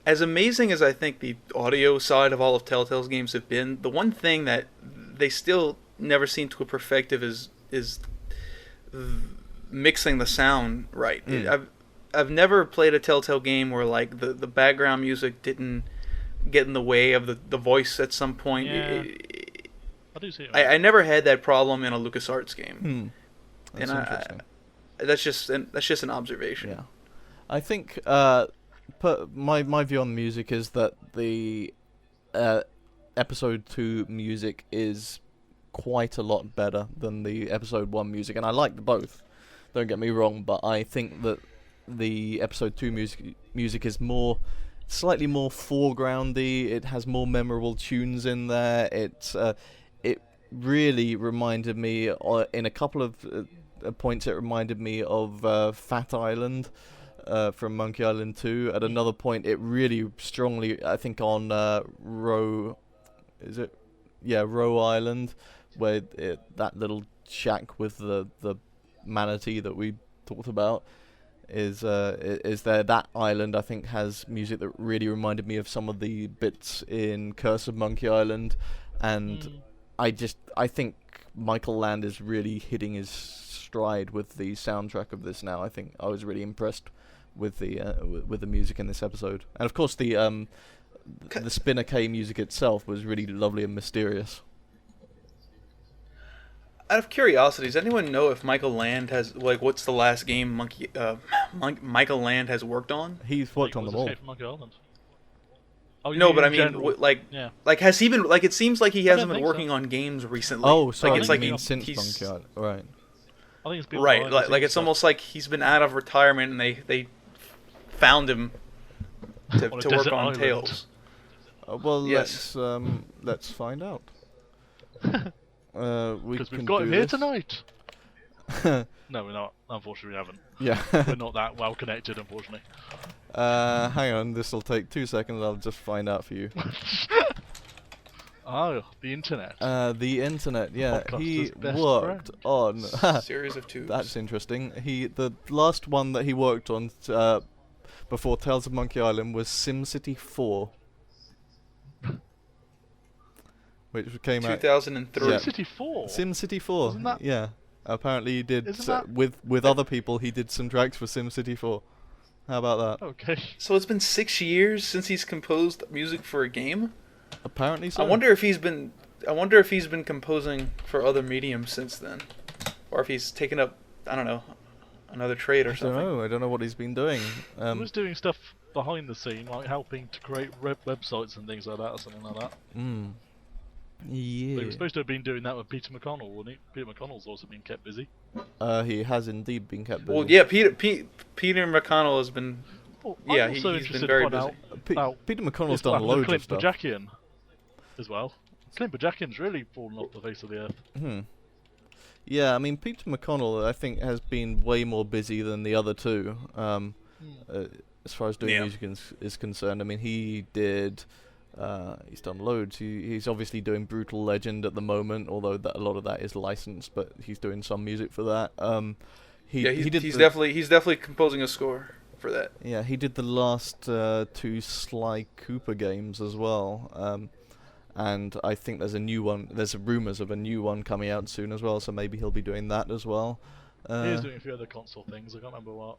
As amazing as I think the audio side of all of Telltale's games have been, the one thing that they still never seem to have perfected is mixing the sound right. I've never played a Telltale game where like the background music didn't get in the way of the voice at some point. Yeah. I do see it. I never had that problem in a LucasArts game. That's interesting. That's just an observation. Yeah, I think my view on the music is that the episode 2 music is quite a lot better than the episode 1 music, and I like both. Don't get me wrong, but I think that the episode 2 music is slightly more foregroundy. It has more memorable tunes in there. It really reminded me in a couple of points. It reminded me of Fat Island from Monkey Island 2. At another point, it really strongly, I think, on Row Island, where that little shack with the manatee that we talked about is there. That island, I think, has music that really reminded me of some of the bits in Curse of Monkey Island, and I think Michael Land is really hitting his stride with the soundtrack of this now. I think I was really impressed with the music in this episode, and of course the Spinner K music itself was really lovely and mysterious. Out of curiosity, does anyone know if Michael Land has what's the last game Michael Land has worked on? He's worked on them all. Oh, no, but I mean, has he been it seems like he hasn't been working on games recently. Oh, sorry, it's like since Monkey Island, right? I think it's been right. Like it's almost like he's been out of retirement and they found him to work on island. Tales. Well, yes. Let's find out. Because we've got him here tonight. No, we're not. Unfortunately, we haven't. Yeah. We're not that well connected, unfortunately. Hang on, this will take 2 seconds. I'll just find out for you. Oh, the internet. The internet. Yeah, he Podcaster's best worked friend. on Series of tubes. That's interesting. The last one that he worked on before Tales of Monkey Island was SimCity 4. Which came out 2003. Yeah. SimCity 4? SimCity 4. Isn't that... Yeah. Apparently he did Isn't with other people. He did some tracks for SimCity 4. How about that? Okay. So it's been 6 years since he's composed music for a game. Apparently so. I wonder if he's been composing for other mediums since then, or if he's taken up another trade or something. I don't know what he's been doing. He was doing stuff behind the scene, like helping to create websites and things like that, or something like that. Yeah. But he was supposed to have been doing that with Peter McConnell, wasn't he? Peter McConnell's also been kept busy. He has indeed been kept busy. Well, yeah, Peter McConnell has been. Well, yeah, I'm also he's been interested very to busy. find out Peter McConnell's what done happened to loads of Clint stuff. Bajakian as well. Clint Bajakian's really fallen off the face of the earth. Yeah, I mean, Peter McConnell, I think, has been way more busy than the other two, as far as doing music is concerned. I mean, he did... he's done loads. He's obviously doing Brutal Legend at the moment, although a lot of that is licensed, but he's doing some music for that. He's definitely composing a score for that. Yeah, he did the last two Sly Cooper games as well. And I think there's a new one. There's rumours of a new one coming out soon as well, so maybe he'll be doing that as well. He is doing a few other console things. I can't remember what.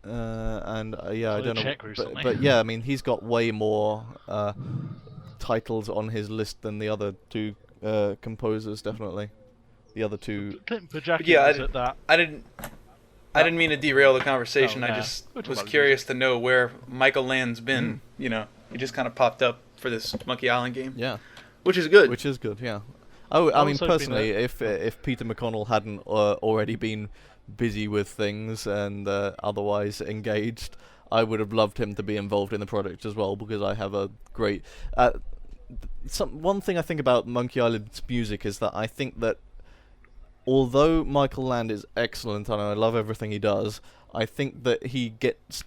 Yeah, I don't know. But yeah, I mean, he's got way more titles on his list than the other two composers. Definitely, the other two. Clint Bajaki was at that. I didn't mean to derail the conversation. I just was curious to know where Michael Land's been. You know, he just kind of popped up for this Monkey Island game. Yeah. Which is good. Yeah. Oh, I mean, personally, if Peter McConnell hadn't already been busy with things and otherwise engaged, I would have loved him to be involved in the project as well, because I have a great... one thing I think about Monkey Island's music is that I think that although Michael Land is excellent and I love everything he does, I think that he gets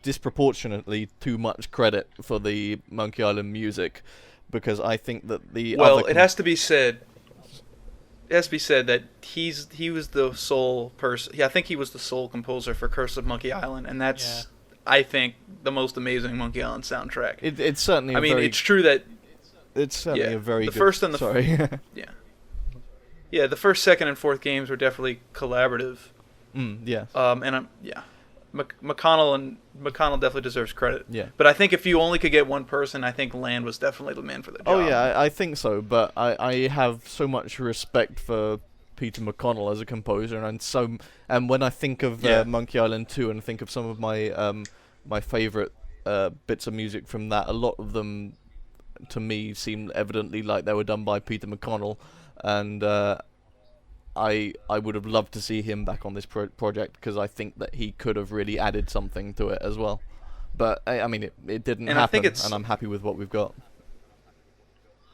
disproportionately too much credit for the Monkey Island music, because I think that the it has to be said. It has to be said that he was the sole person. Yeah, I think he was the sole composer for Curse of Monkey Island, and that's I think the most amazing Monkey Island soundtrack. It's certainly. It's true that it's certainly a very good. First and the sorry. Yeah, the first, second, and fourth games were definitely collaborative. Yeah. McConnell definitely deserves credit. Yeah. But I think if you only could get one person, I think Land was definitely the man for the job. Oh yeah, I think so. But I have so much respect for Peter McConnell as a composer, and when I think of Monkey Island 2 and think of some of my my favorite bits of music from that, a lot of them to me seem evidently like they were done by Peter McConnell, and I would have loved to see him back on this project, because I think that he could have really added something to it as well. But I mean, it didn't happen, and I'm happy with what we've got.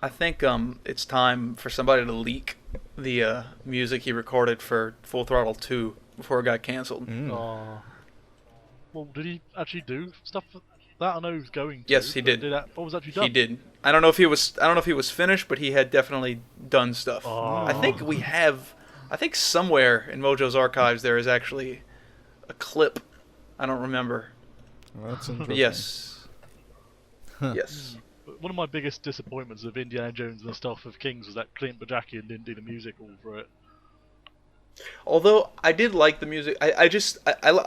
I think it's time for somebody to leak the music he recorded for Full Throttle 2 before it got canceled. Well, did he actually do stuff for that? I know he was going to. Yes, he did. What was actually done? He did. I don't know if he was finished, but he had definitely done stuff. I think somewhere in Mojo's archives there is actually a clip. I don't remember. Well, that's interesting. Yes. Yes. One of my biggest disappointments of Indiana Jones and the Stealth of Kings was that Clint Bajaki didn't do the music all for it. Although I did like the music, I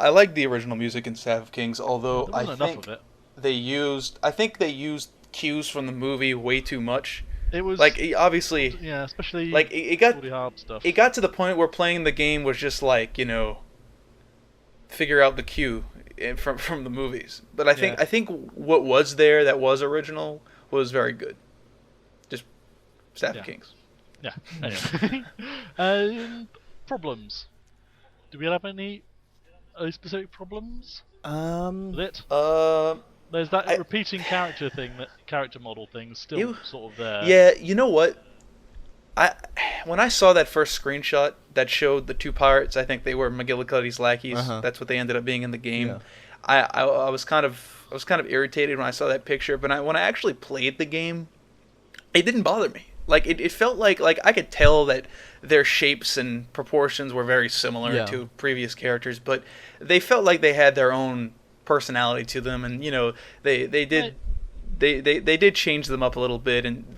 like the original music in Stealth of Kings. Although there wasn't enough of it. they used cues from the movie way too much. It was obviously especially like it got hard stuff. It got to the point where playing the game was just like, figure out the cue from the movies. But I think what was there that was original was very good. Just Stealth of Kings. Yeah. Anyway. Problems. Do we have any specific problems with it? There's that repeating character model thing still sort of there. Yeah, you know what? When I saw that first screenshot that showed the two pirates, I think they were McGillicuddy's lackeys. That's what they ended up being in the game. Yeah. I was kind of irritated when I saw that picture, but when I actually played the game, it didn't bother me. Like it felt like I could tell that their shapes and proportions were very similar to previous characters, but they felt like they had their own personality to them, and they did change them up a little bit, and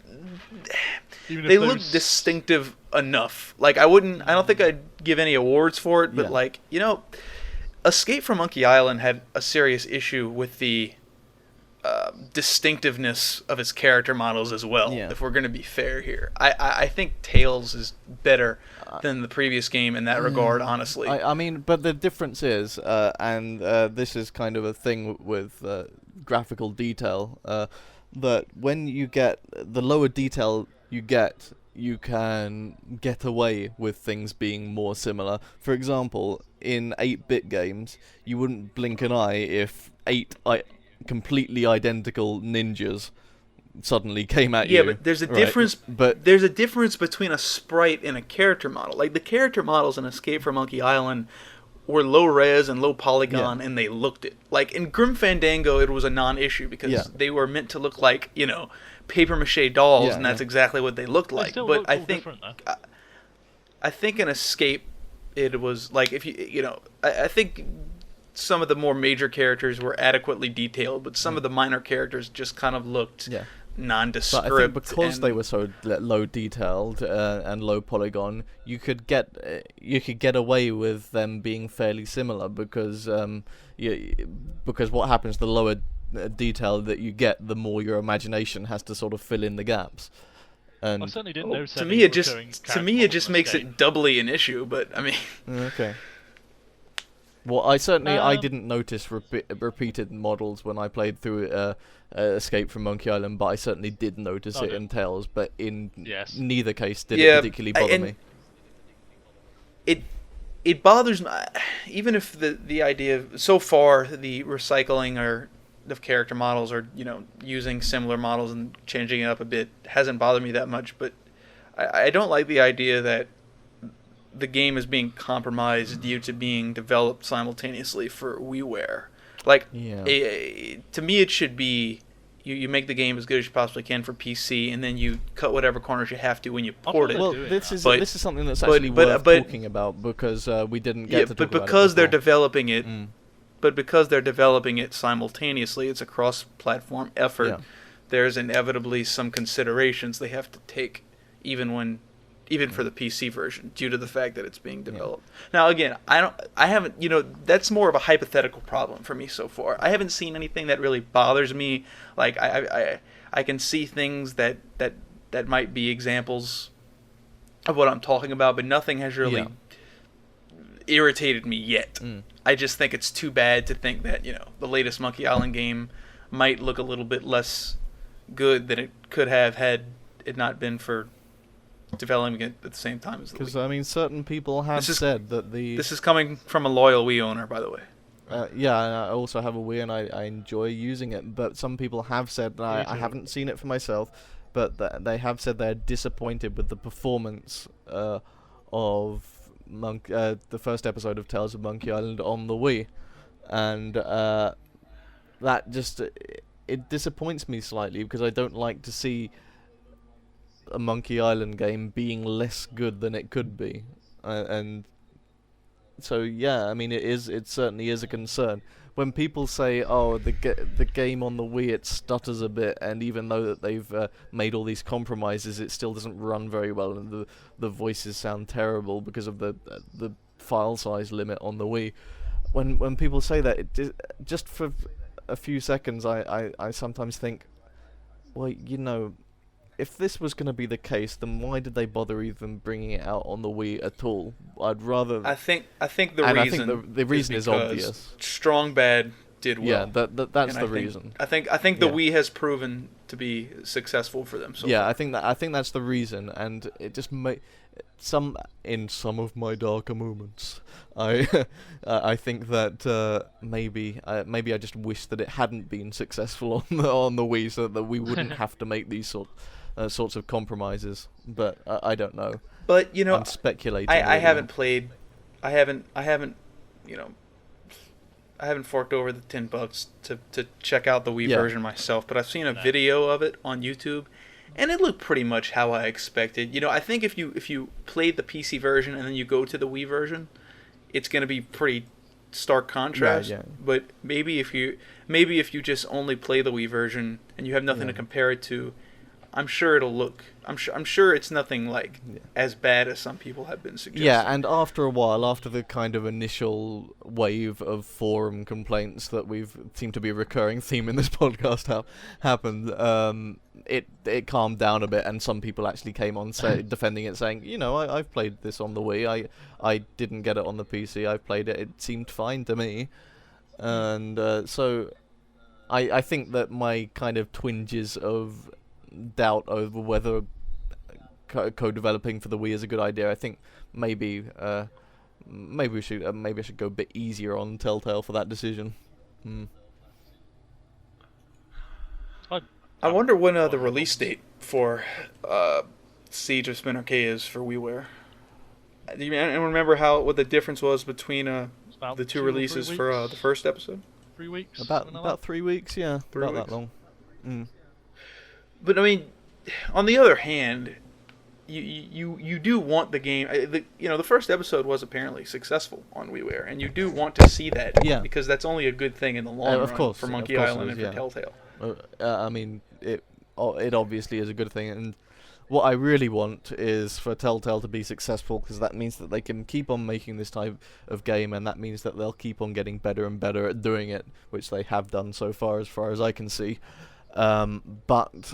they looked distinctive enough. Like I don't think I'd give any awards for it, but Escape from Monkey Island had a serious issue with the distinctiveness of its character models as well. If we're going to be fair here, I think Tails is better than the previous game in that regard, honestly. I mean, but the difference is, and this is kind of a thing with graphical detail, that when you get the lower detail you can get away with things being more similar. For example, in 8-bit games, you wouldn't blink an eye if 8 completely identical ninjas suddenly came at you. Yeah, but there's a difference. But there's a difference between a sprite and a character model. Like the character models in Escape from Monkey Island were low res and low polygon, and they looked it. Like in Grim Fandango, it was a non-issue because they were meant to look like paper mache dolls, and that's exactly what they looked like. But I think in Escape, it was like if I think some of the more major characters were adequately detailed, but some of the minor characters just kind of looked nondescript. But I think because they were so low detailed and low polygon, you could get away with them being fairly similar because what happens, the lower detail that you get, the more your imagination has to sort of fill in the gaps. And I certainly didn't notice to me it just makes it doubly an issue. But I mean, okay. Well, I didn't notice repeated models when I played through Escape from Monkey Island, but I certainly did notice it in Tales. But in neither case did it particularly bother me. It bothers me, even if the idea of, so far, the recycling of character models, or using similar models and changing it up a bit, hasn't bothered me that much. But I don't like the idea that the game is being compromised due to being developed simultaneously for WiiWare. Like, to me, it should be you make the game as good as you possibly can for PC, and then you cut whatever corners you have to when you port it. Well, this is something that's actually worth talking about, because we didn't get to talk about it. Because they're developing it. But because they're developing it simultaneously, it's a cross-platform effort. Yeah. There's inevitably some considerations they have to take, even for the PC version, due to the fact that it's being developed. Now, again, I haven't. That's more of a hypothetical problem for me so far. I haven't seen anything that really bothers me. Like, I can see things that might be examples of what I'm talking about, but nothing has really irritated me yet. I just think it's too bad to think that, the latest Monkey Island game might look a little bit less good than it could have had it not been for developing it at the same time as the Wii. Because, I mean, certain people have said that the... This is coming from a loyal Wii owner, by the way. Yeah, I also have a Wii and I enjoy using it, but some people have said, and I haven't seen it for myself, but they have said they're disappointed with the performance of the first episode of Tales of Monkey Island on the Wii, and that just it disappoints me slightly, because I don't like to see a Monkey Island game being less good than it could be, and so I mean it certainly is a concern when people say, oh, the game on the Wii, it stutters a bit, and even though that they've made all these compromises, it still doesn't run very well, and the voices sound terrible because of the file size limit on the Wii. When people say that, just for a few seconds, I sometimes think, well, if this was going to be the case, then why did they bother even bringing it out on the Wii at all? I'd rather... I think the reason is obvious. Strong Bad did well. Yeah, that's the reason. I think the Wii has proven to be successful for them so far. I think that's the reason, and it just in some of my darker moments, I think that maybe I just wish that it hadn't been successful on the Wii, so that we wouldn't have to make these sorts of compromises. But I don't know. But I'm speculating. I haven't played. I haven't forked over the $10 to check out the Wii version myself. But I've seen a video of it on YouTube, and it looked pretty much how I expected. I think if you played the PC version and then you go to the Wii version, it's going to be pretty stark contrast. Yeah. But maybe if you just only play the Wii version and you have nothing to compare it to, I'm sure it'll look. I'm sure it's nothing like as bad as some people have been suggesting. Yeah, and after a while, after the kind of initial wave of forum complaints that seemed to be a recurring theme in this podcast happened, it calmed down a bit, and some people actually came on defending it, saying, I've played this on the Wii. I didn't get it on the PC. I played it. It seemed fine to me, and so I think that my kind of twinges of doubt over whether co-developing for the Wii is a good idea. I think maybe I should go a bit easier on Telltale for that decision. I wonder when the release date for Siege of Splinter K is for WiiWare. Do you remember what the difference was between the two releases for the first episode? 3 weeks. About 3 weeks, yeah. 3 about weeks. that long. But I mean, on the other hand, you do want the game. The first episode was apparently successful on WiiWare, and you do want to see that, because that's only a good thing in the long run for Monkey Island and for Telltale. I mean, it obviously is a good thing, and what I really want is for Telltale to be successful, because that means that they can keep on making this type of game, and that means that they'll keep on getting better and better at doing it, which they have done so far as I can see. But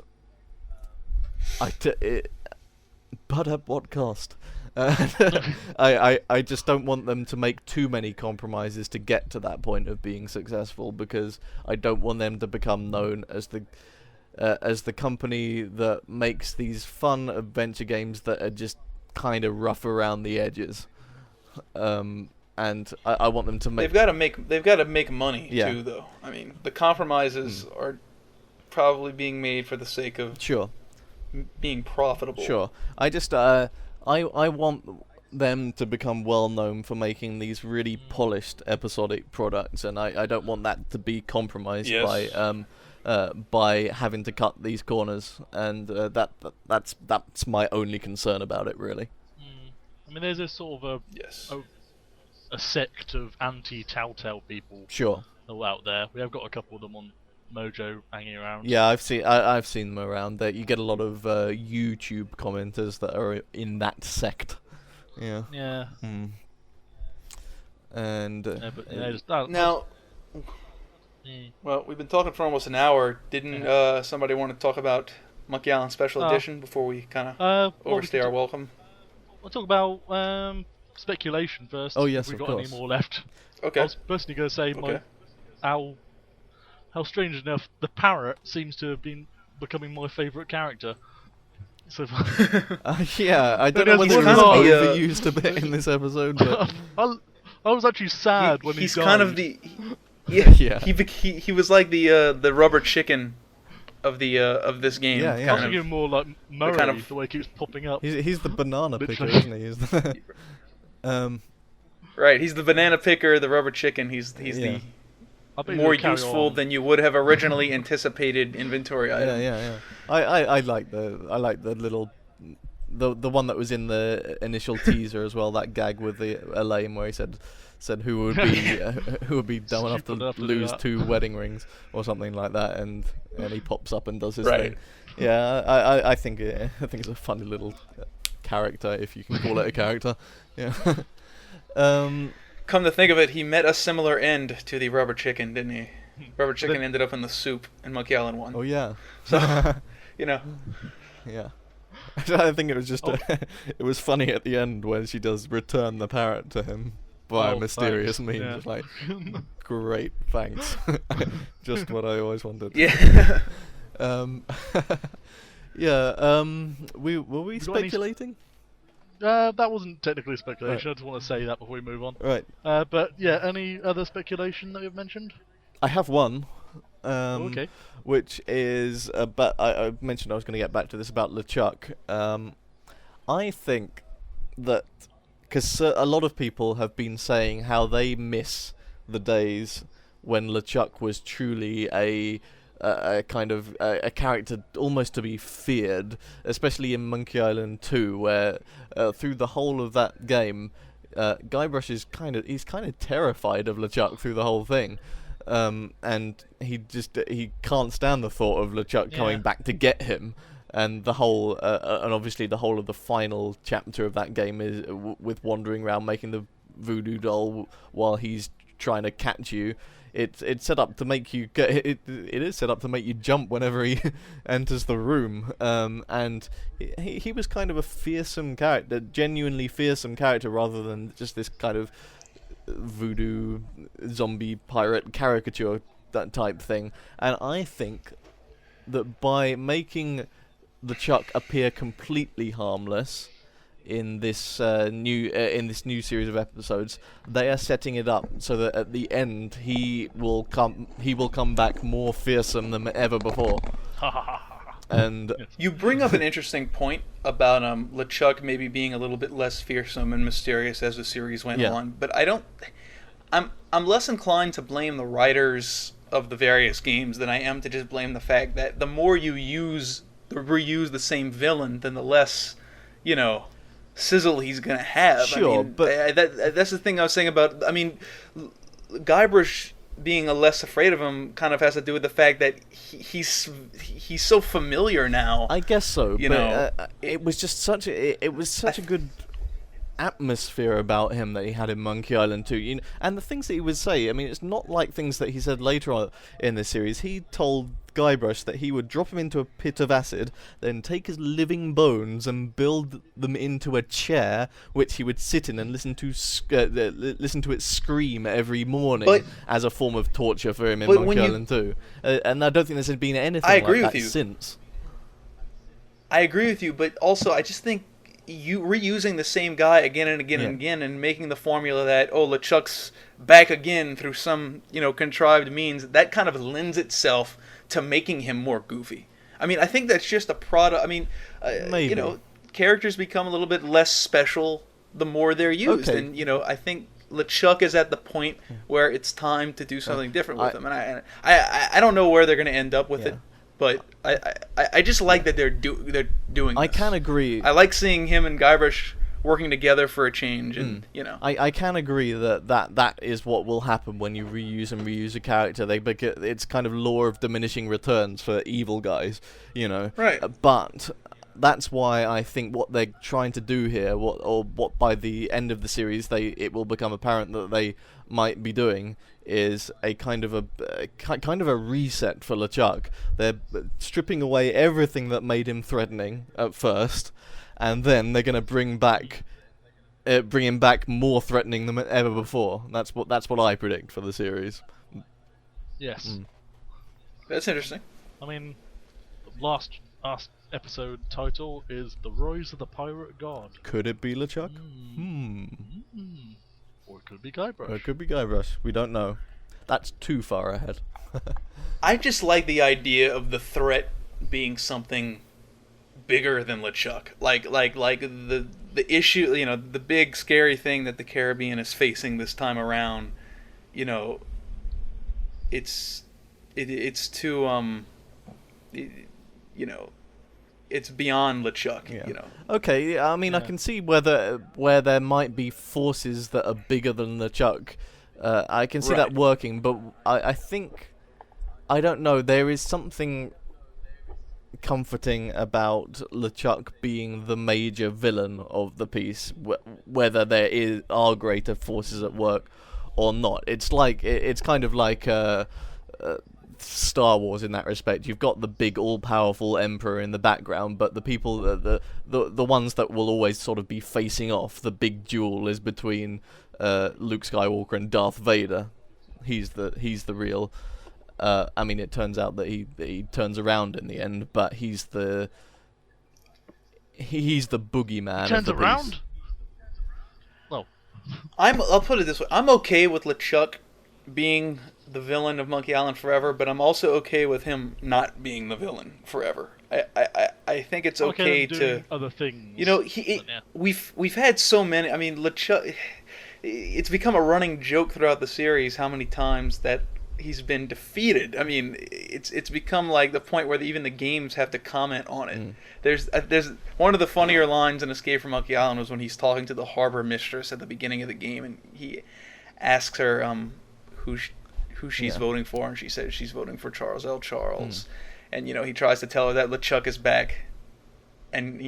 at what cost? I just don't want them to make too many compromises to get to that point of being successful, because I don't want them to become known as the company that makes these fun adventure games that are just kind of rough around the edges. And I want them to make. They've got to make money too, though. I mean, the compromises are probably being made for the sake of being profitable. Sure. I just I want them to become well known for making these really polished episodic products, and I don't want that to be compromised by having to cut these corners, and that's my only concern about it, really. I mean, there's a sort of a sect of anti-Telltale people out there. We have got a couple of them on Mojo hanging around. Yeah, I've seen them around. There, you get a lot of YouTube commenters that are in that sect. Yeah. Yeah. And now. Well, we've been talking for almost an hour. Didn't somebody want to talk about Monkey Island Special Edition before we kind of overstay our welcome? We'll talk about speculation first. Oh yes, if we've of got course. any more left. Okay. I was personally going to say how strange enough, the parrot seems to have been becoming my favourite character. So I don't know whether it was overused a bit in this episode, but I was actually sad when he's died. kind of the He was like the rubber chicken of this game. Yeah. I was thinking more like Murray, the way he keeps popping up. He's the banana picker, isn't he? Right, he's the banana picker, the rubber chicken. He's the more useful than you would have originally anticipated inventory item. Yeah. I like the little the one that was in the initial teaser as well. That gag with Elaine where he said who would be dumb enough to lose 2 wedding rings or something like that, and he pops up and does his thing. Yeah, I think it's a funny little character, if you can call it a character. Yeah. Come to think of it, he met a similar end to the rubber chicken, didn't he? Rubber chicken ended up in the soup in Monkey Island 1. Oh yeah. So, Yeah. I think it was just it was funny at the end when she does return the parrot to him by a mysterious means. Yeah. Just like, great, thanks. Just what I always wanted. Yeah. Were we speculating? That wasn't technically speculation. Right. I just want to say that before we move on. Right. But yeah, any other speculation that you've mentioned? I have one. Okay. Which is about. I mentioned I was going to get back to this about LeChuck. I think that because a lot of people have been saying how they miss the days when LeChuck was truly a kind of a character almost to be feared, especially in Monkey Island 2, where through the whole of that game, Guybrush is kind of terrified of LeChuck through the whole thing, and he can't stand the thought of LeChuck coming back to get him. And the whole, and obviously the whole of the final chapter of that game is with wandering around making the voodoo doll while he's trying to catch you. It's set up to make you it is set up to make you jump whenever he enters the room. And he was kind of a fearsome character, genuinely fearsome character, rather than just this kind of voodoo zombie pirate caricature that type thing. And I think that by making the Chuck appear completely harmless in this new series of episodes, they are setting it up so that at the end he will come back more fearsome than ever before. And you bring up an interesting point about LeChuck maybe being a little bit less fearsome and mysterious as the series went on, but I'm less inclined to blame the writers of the various games than I am to just blame the fact that the more you reuse the same villain, then the less you know, sizzle he's gonna have. Sure, I mean, but that's the thing I was saying about. I mean, Guybrush being less afraid of him kind of has to do with the fact that he's so familiar now. I guess so. You but know, it was just such a good atmosphere about him that he had in Monkey Island 2. You know, and the things that he would say, I mean, it's not like things that he said later on in the series. He told Guybrush that he would drop him into a pit of acid, then take his living bones and build them into a chair, which he would sit in and listen to it scream every morning as a form of torture for him in Monkey Island 2. And I don't think there's been anything like that since. I agree with you, but also I just think you reusing the same guy again and again and again and making the formula that LeChuck's back again through some contrived means, that kind of lends itself to making him more goofy. I mean, I think that's just a product. I mean, characters become a little bit less special the more they're used, and I think LeChuck is at the point where it's time to do something different with him, and I don't know where they're going to end up with it. But I just like that they're doing this. I can agree. I like seeing him and Guybrush working together for a change, and I can agree that is what will happen when you reuse a character. It's kind of law of diminishing returns for evil guys, Right. But that's why I think what they're trying to do here, what by the end of the series it will become apparent that they might be doing, is a kind of a reset for LeChuck. They're stripping away everything that made him threatening at first, and then they're going to bring him back more threatening than ever before. That's what I predict for the series. Yes. That's interesting. I mean, last episode title is The Rise of the Pirate God. Could it be LeChuck? Or it could be Guybrush. It could be Guybrush. We don't know. That's too far ahead. I just like the idea of the threat being something bigger than LeChuck. Like the issue, the big scary thing that the Caribbean is facing this time around. It's too it's beyond LeChuck. Okay, I mean, I can see where there might be forces that are bigger than LeChuck. I can see that working, but I think, I don't know, there is something comforting about LeChuck being the major villain of the piece, whether there are greater forces at work or not. It's kind of like Star Wars in that respect. You've got the big all-powerful emperor in the background, but the people, the ones that will always sort of be facing off, the big duel is between Luke Skywalker and Darth Vader. He's the real. I mean, it turns out that he turns around in the end, but he's the boogeyman. He turns of the around. piece. Well, I'll put it this way: I'm okay with LeChuck being the villain of Monkey Island forever, but I'm also okay with him not being the villain forever. I think it's okay to other things. We've had so many. I mean, LeChuck. It's become a running joke throughout the series how many times that he's been defeated. I mean, it's become like the point where even the games have to comment on it. There's one of the funnier lines in Escape from Monkey Island was when he's talking to the harbor mistress at the beginning of the game, and he asks her who she's voting for, and she says she's voting for Charles L. Charles. And he tries to tell her that LeChuck is back, and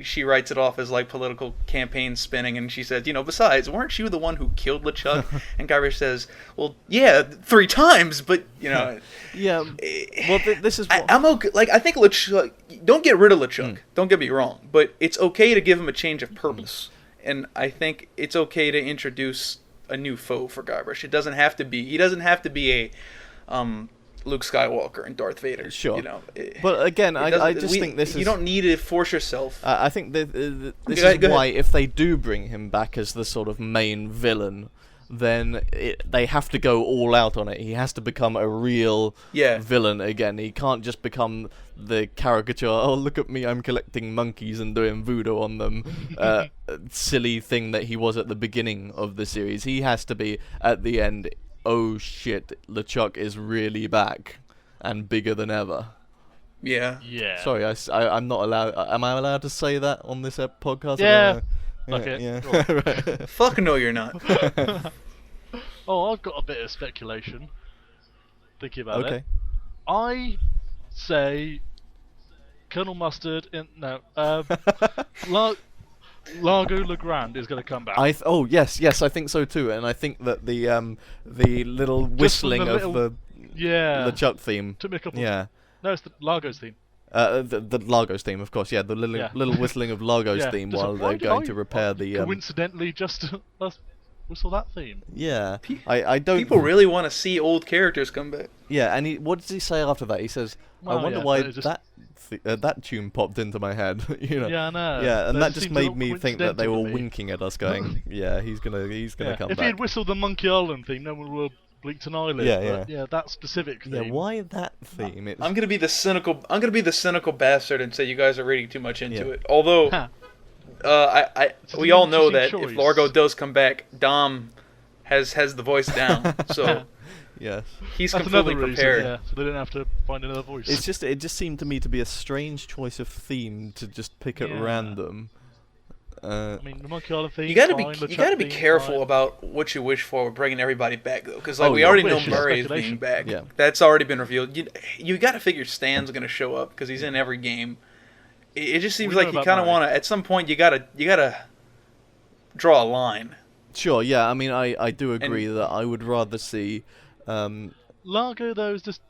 she writes it off as like political campaign spinning, and she says, besides, weren't you the one who killed LeChuck? And Guybrush says, well, yeah, 3 times, but yeah. Well, this is what I'm okay. Like, I think LeChuck, don't get rid of LeChuck. Don't get me wrong, but it's okay to give him a change of purpose, and I think it's okay to introduce a new foe for Guybrush. He doesn't have to be a Luke Skywalker and Darth Vader. Sure. But again, I just think this is... You don't need to force yourself. I think this is why, if they do bring him back as the sort of main villain, then they have to go all out on it. He has to become a real villain again. He can't just become the caricature, oh, look at me, I'm collecting monkeys and doing voodoo on them, silly thing that he was at the beginning of the series. He has to be, at the end, oh shit, LeChuck is really back and bigger than ever. Yeah. Yeah. Sorry, I'm not allowed. Am I allowed to say that on this podcast? Yeah. I don't know. Fuck it. Yeah. Go Right. Fuck no, you're not. Oh, I've got a bit of speculation. Thinking about Okay. it. I say Colonel Mustard Largo Legrand is going to come back. Oh yes, I think so too, and I think that the little whistling of the Chuck theme. Took me a couple. Yeah. No, it's the Largo's theme. The Largo's theme, of course. Yeah, the little whistling of Largo's theme while they're going to repair the. Coincidentally, just whistle that theme. Yeah, I don't. People really want to see old characters come back. Yeah, and what does he say after that? He says, "I wonder why that tune popped into my head." You know. Yeah, I know. Yeah, and That that just seems made me think that they were coincidental to me. winking at us, going, "Yeah, he's gonna come If back." he had whistled the Monkey Island theme, no one would have blinked an eyelid. Yeah, but yeah, that specific theme. Yeah, why that theme? I'm gonna be the cynical bastard and say you guys are reading too much into Yeah. it. Although, we all know that choice. if Largo does come back, Dom has the voice down, so Yes. he's That's completely another prepared. reason, yeah, so they didn't have to find another voice. It just seemed to me to be a strange choice of theme to just pick at Yeah. random. I mean, the Monkey Island theme. You gotta fine, be the Chuck theme, careful fine. about what you wish for with bringing everybody back though, because like Oh, we yeah. already know Wish is Murray is speculation. being back. Yeah. That's already been revealed. You got to figure Stan's gonna show up because he's in every game. It just seems We like know you about kind of Murray. want to. At some point, you gotta draw a line. Sure, yeah. I mean, I do agree that I would rather see. Largo though is just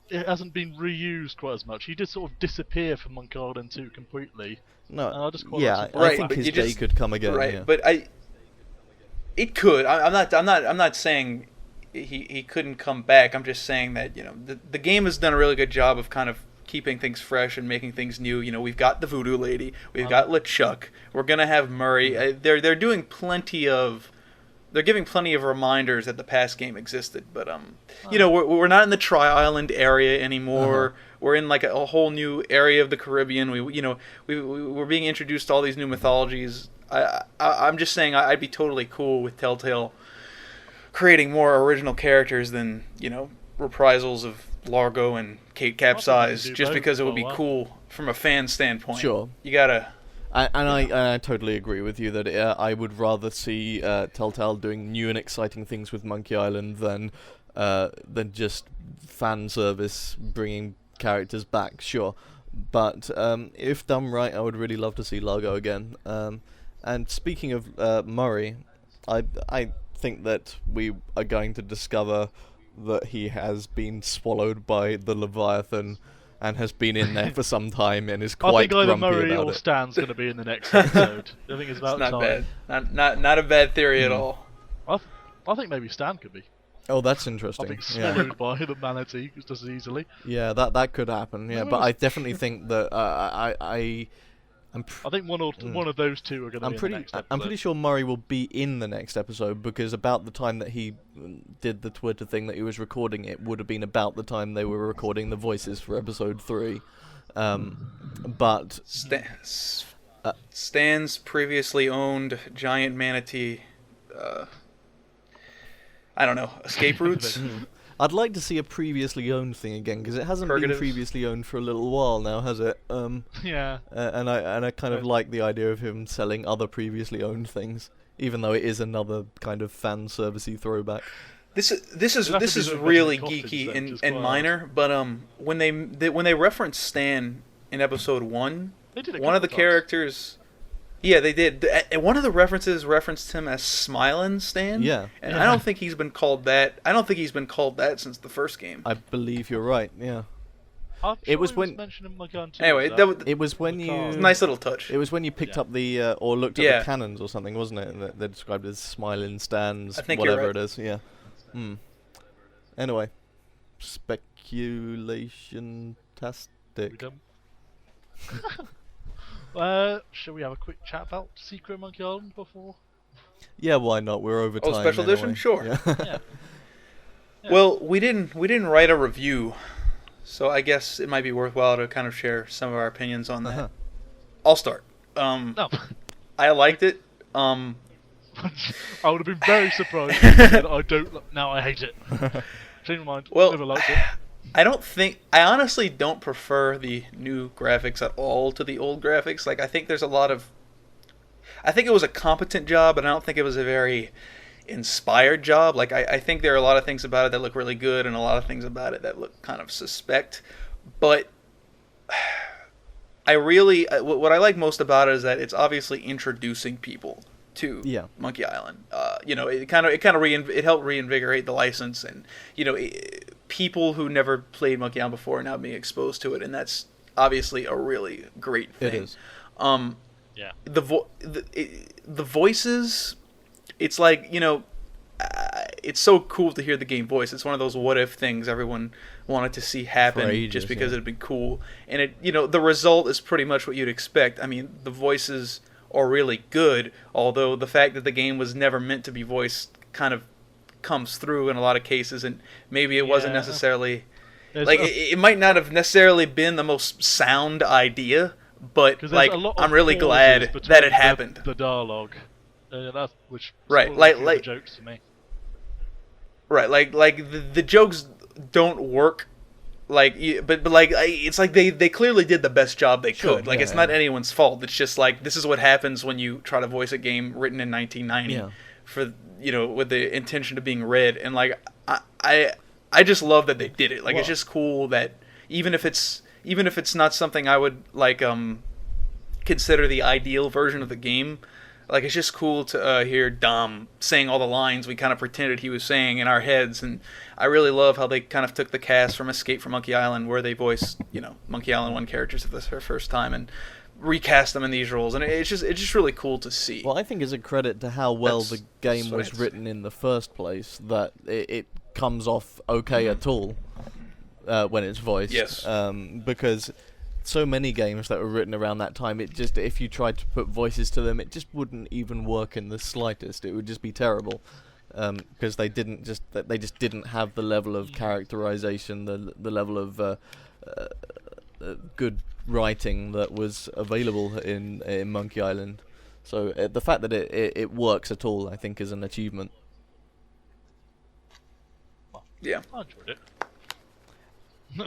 it hasn't been reused quite as much. He did sort of disappear from Monkey Island 2 completely. No, And I just quite yeah, like some I Right, think but his you day just- could come again. Right, Yeah. but it could. I'm not saying he couldn't come back. I'm just saying that the game has done a really good job of kind of keeping things fresh and making things new. We've got the Voodoo Lady, we've got LeChuck, we're gonna have Murray. They're doing plenty of. They're giving plenty of reminders that the past game existed, but we're not in the Tri-Island area anymore. We're in like a whole new area of the Caribbean. We're being introduced to all these new mythologies. I'm just saying I'd be totally cool with Telltale creating more original characters than reprisals of Largo and Kate Capsize, do just both because it would for a be while. cool from a fan standpoint. Sure. You gotta. I totally agree with you that I would rather see Telltale doing new and exciting things with Monkey Island than just fan service bringing characters back. Sure, but if done right, I would really love to see Largo again. And speaking of Murray, I think that we are going to discover that he has been swallowed by the Leviathan. And has been in there for some time and is I quite think either grumpy Murray about or it. Stan's going to be in the next episode. I think it's about It's not time. bad. Not a bad theory at all. I think maybe Stan could be. Oh, that's I interesting. think Yeah. swallowed by the manatee just as easily. Yeah, that could happen. Yeah, but I definitely think that I think one of those two are going to be in the next episode. I'm pretty sure Murray will be in the next episode because about the time that he did the Twitter thing that he was recording, it would have been about the time they were recording the voices for episode 3. But Stan's previously owned giant manatee. I don't know, escape routes. I'd like to see a previously owned thing again because it hasn't been Purgatives. previously owned for a little while now, has it? Yeah. And I kind of like the idea of him selling other previously owned things, even though it is another kind of fan servicey throwback. This It'll have to is be really costage geeky then, and which is quite minor, but when they reference Stan in episode 1, They did it a one of the couple times. characters. Yeah, they did. And one of the references referenced him as Smilin' Stan. Yeah. And I don't think he's been called that. I don't think he's been called that since the first game. I believe you're right. Yeah. I'm It was sure he when- mentioned in my gun too, Anyway, so- that was It was when you. It's a nice little touch. It was when you picked Yeah. up the or looked at Yeah. the cannons or something, wasn't it? And they described it as smiling stands, I think you're whatever right. it is. Yeah. Hmm. Anyway, speculation We tastic. done? Shall we have a quick chat about Secret Monkey Island before? Yeah, why not? We're over time. special edition? anyway. Sure. Yeah. Yeah. Yeah. Well, we didn't write a review, so I guess it might be worthwhile to kind of share some of our opinions on that. Uh-huh. I'll start. No. I liked it. I would have been very surprised if you said I don't. Now I hate it. Change my mind. Well, Never liked it. I honestly don't prefer the new graphics at all to the old graphics. Like, I think there's a lot of, I think it was a competent job, but I don't think it was a very inspired job. Like, I think there are a lot of things about it that look really good, and a lot of things about it that look kind of suspect. But what I like most about it is that it's obviously introducing people to Monkey Island. It helped reinvigorate the license, and people who never played Monkey Island before are now being exposed to it, and that's obviously a really great thing. It is. Yeah. The voices, it's like, it's so cool to hear the game voice. It's one of those what if things everyone wanted to see happen just because it'd be cool. And the result is pretty much what you'd expect. I mean, the voices are really good, although the fact that the game was never meant to be voiced kind of comes through in a lot of cases, and maybe it wasn't necessarily it might not have necessarily been the most sound idea, but like I'm really glad that it happened. The dialogue, that's which right, the jokes to me. Right, like the jokes don't work, but it's like they clearly did the best job they could. Like, it's not anyone's fault. It's just like, this is what happens when you try to voice a game written in 1990 for with the intention of being read. And like I just love that they did it. Like, it's just cool that even if it's not something I would like consider the ideal version of the game. Like, it's just cool to hear Dom saying all the lines we kind of pretended he was saying in our heads, and I really love how they kind of took the cast from Escape from Monkey Island, where they voiced, Monkey Island 1 characters for the first time, and recast them in these roles, and it's just really cool to see. Well, I think it's a credit to how well the game was written in the first place that it comes off okay at all when it's voiced. Yes. Because so many games that were written around that time, it just, if you tried to put voices to them, it just wouldn't even work in the slightest. It would just be terrible, because they just didn't have the level of characterization, the level of good writing that was available in Monkey Island. So the fact that it works at all, I think, is an achievement. Yeah, I enjoyed it.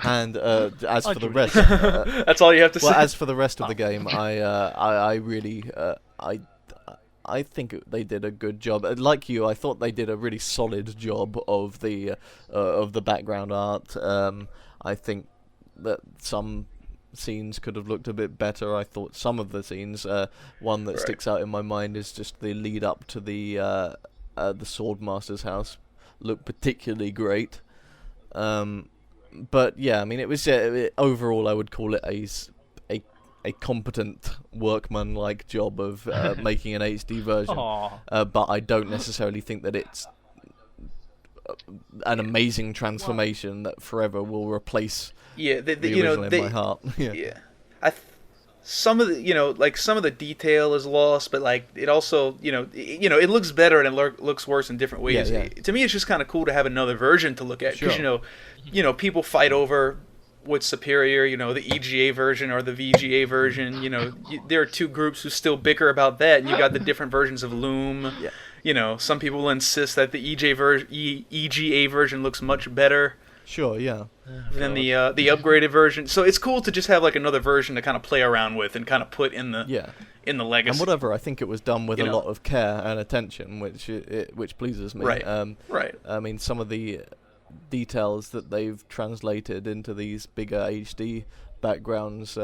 And as for the rest, that's all you have to say. Well, as for the rest of the game, I really I think they did a good job. Like you, I thought they did a really solid job of the background art. I think that some scenes could have looked a bit better. I thought some of the scenes, one that sticks out in my mind is just the lead up to the Swordmaster's house, looked particularly great. But yeah, I mean, it was overall I would call it a competent workman-like job of making an HD version. But I don't necessarily think that it's an amazing transformation that forever will replace the original in my heart. Yeah. Some of the some of the detail is lost, but like it also it looks better and it looks worse in different ways. To me, it's just kind of cool to have another version to look at, because people fight over what's superior, the EGA version or the VGA version. There are two groups who still bicker about that, and you got the different versions of Loom. Some people will insist that the EGA version looks much better. Sure, yeah. Than the upgraded version. So it's cool to just have like another version to kind of play around with and kind of put in the legacy. And whatever, I think it was done with a lot of care and attention, which pleases me. Right. Right. I mean, some of the details that they've translated into these bigger HD backgrounds,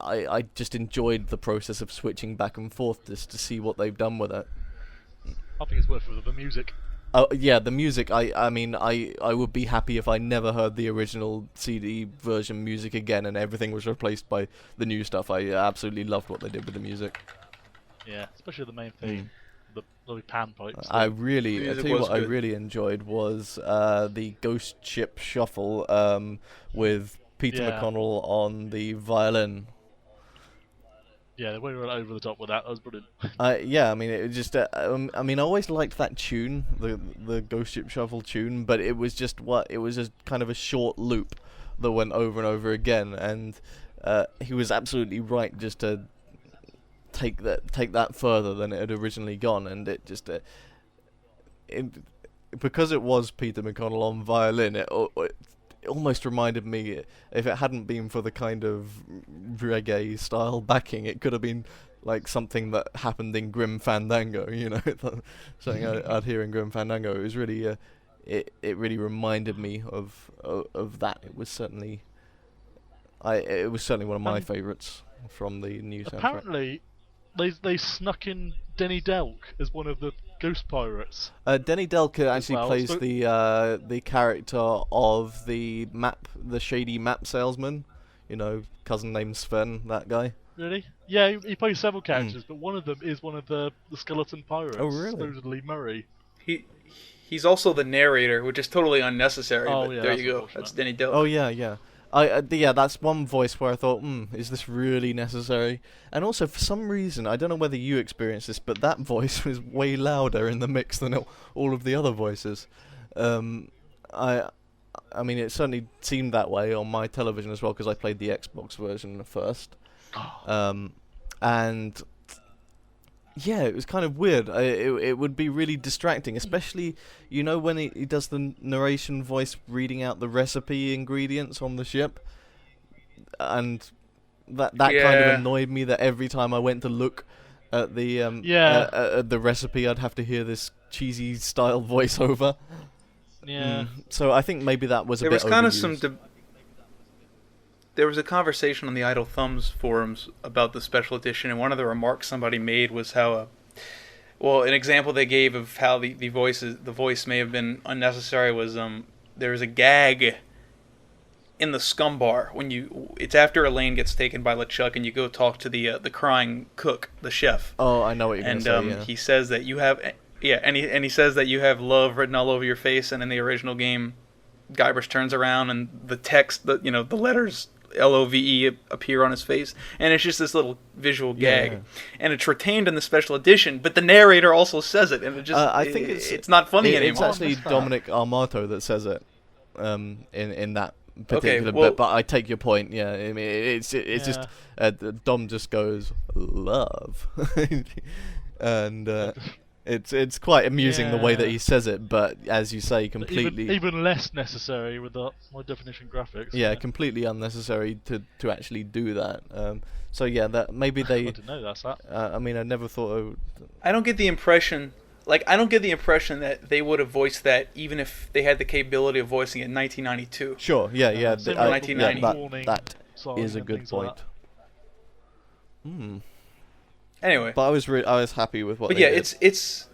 I just enjoyed the process of switching back and forth just to see what they've done with it. I think it's worth it with the music. Oh yeah, the music. I mean, I would be happy if I never heard the original CD version music again, and everything was replaced by the new stuff. I absolutely loved what they did with the music. Yeah, especially the main theme, the panpipes. I tell you what, I really enjoyed was the Ghost Ship Shuffle with Peter McConnell on the violin. Yeah, we went over the top with that. That was brilliant. Yeah, I mean, it just. I always liked that tune, the Ghost Ship Shuffle tune, but it was just kind of a short loop that went over and over again, and he was absolutely right just to take that further than it had originally gone, and it just. because it was Peter McConnell on violin, it almost reminded me, if it hadn't been for the kind of reggae style backing, it could have been like something that happened in Grim Fandango, something I'd hear in Grim Fandango. It was really, it really reminded me of that. It was certainly, it was certainly one of my favourites from the new soundtrack. Apparently, they snuck in Denny Delk as one of the Ghost Pirates. Denny Delk actually plays So- the character of the shady map salesman. Cousin named Sven, that guy. Really? Yeah, he plays several characters, but one of them is one of the skeleton pirates. Oh, really? Supposedly Murray. He's also the narrator, which is totally unnecessary. Oh, but yeah, there that's you go. unfortunate. That's Denny Delk. Oh yeah. Yeah, that's one voice where I thought, is this really necessary? And also, for some reason, I don't know whether you experienced this, but that voice was way louder in the mix than all of the other voices. I mean, it certainly seemed that way on my television as well, because I played the Xbox version first. And yeah, it was kind of weird. It would be really distracting, especially, when he does the narration voice reading out the recipe ingredients on the ship. And that kind of annoyed me, that every time I went to look at the the recipe, I'd have to hear this cheesy style voiceover. Yeah. So I think maybe that was a bit overused. There was a conversation on the Idle Thumbs forums about the special edition, and one of the remarks somebody made was how, an example they gave of how the voice may have been unnecessary was there was a gag in the Scum Bar it's after Elaine gets taken by LeChuck and you go talk to the crying cook, the chef. Oh, I know what you're going to say. And he says that you have he says that you have love written all over your face, and in the original game, Guybrush turns around and the text, the letters LOVE appear on his face, and it's just this little visual gag, and it's retained in the special edition, but the narrator also says it, and it just I think it's not funny anymore. It's actually Dominic Armato that says it in that particular well, bit, but I take your point. Yeah, I mean, it's just Dom just goes love, and it's quite amusing the way that he says it, but as you say, completely even less necessary with the high definition graphics. Yeah, completely unnecessary to actually do that. So yeah, that maybe they. I didn't know that's that. I mean, I never thought. I don't get the impression. I don't get the impression that they would have voiced that even if they had the capability of voicing it in 1992. Sure. Yeah. Yeah. Same with 1990. That is a good point. Anyway, but I was happy with what. But they yeah, did. it's.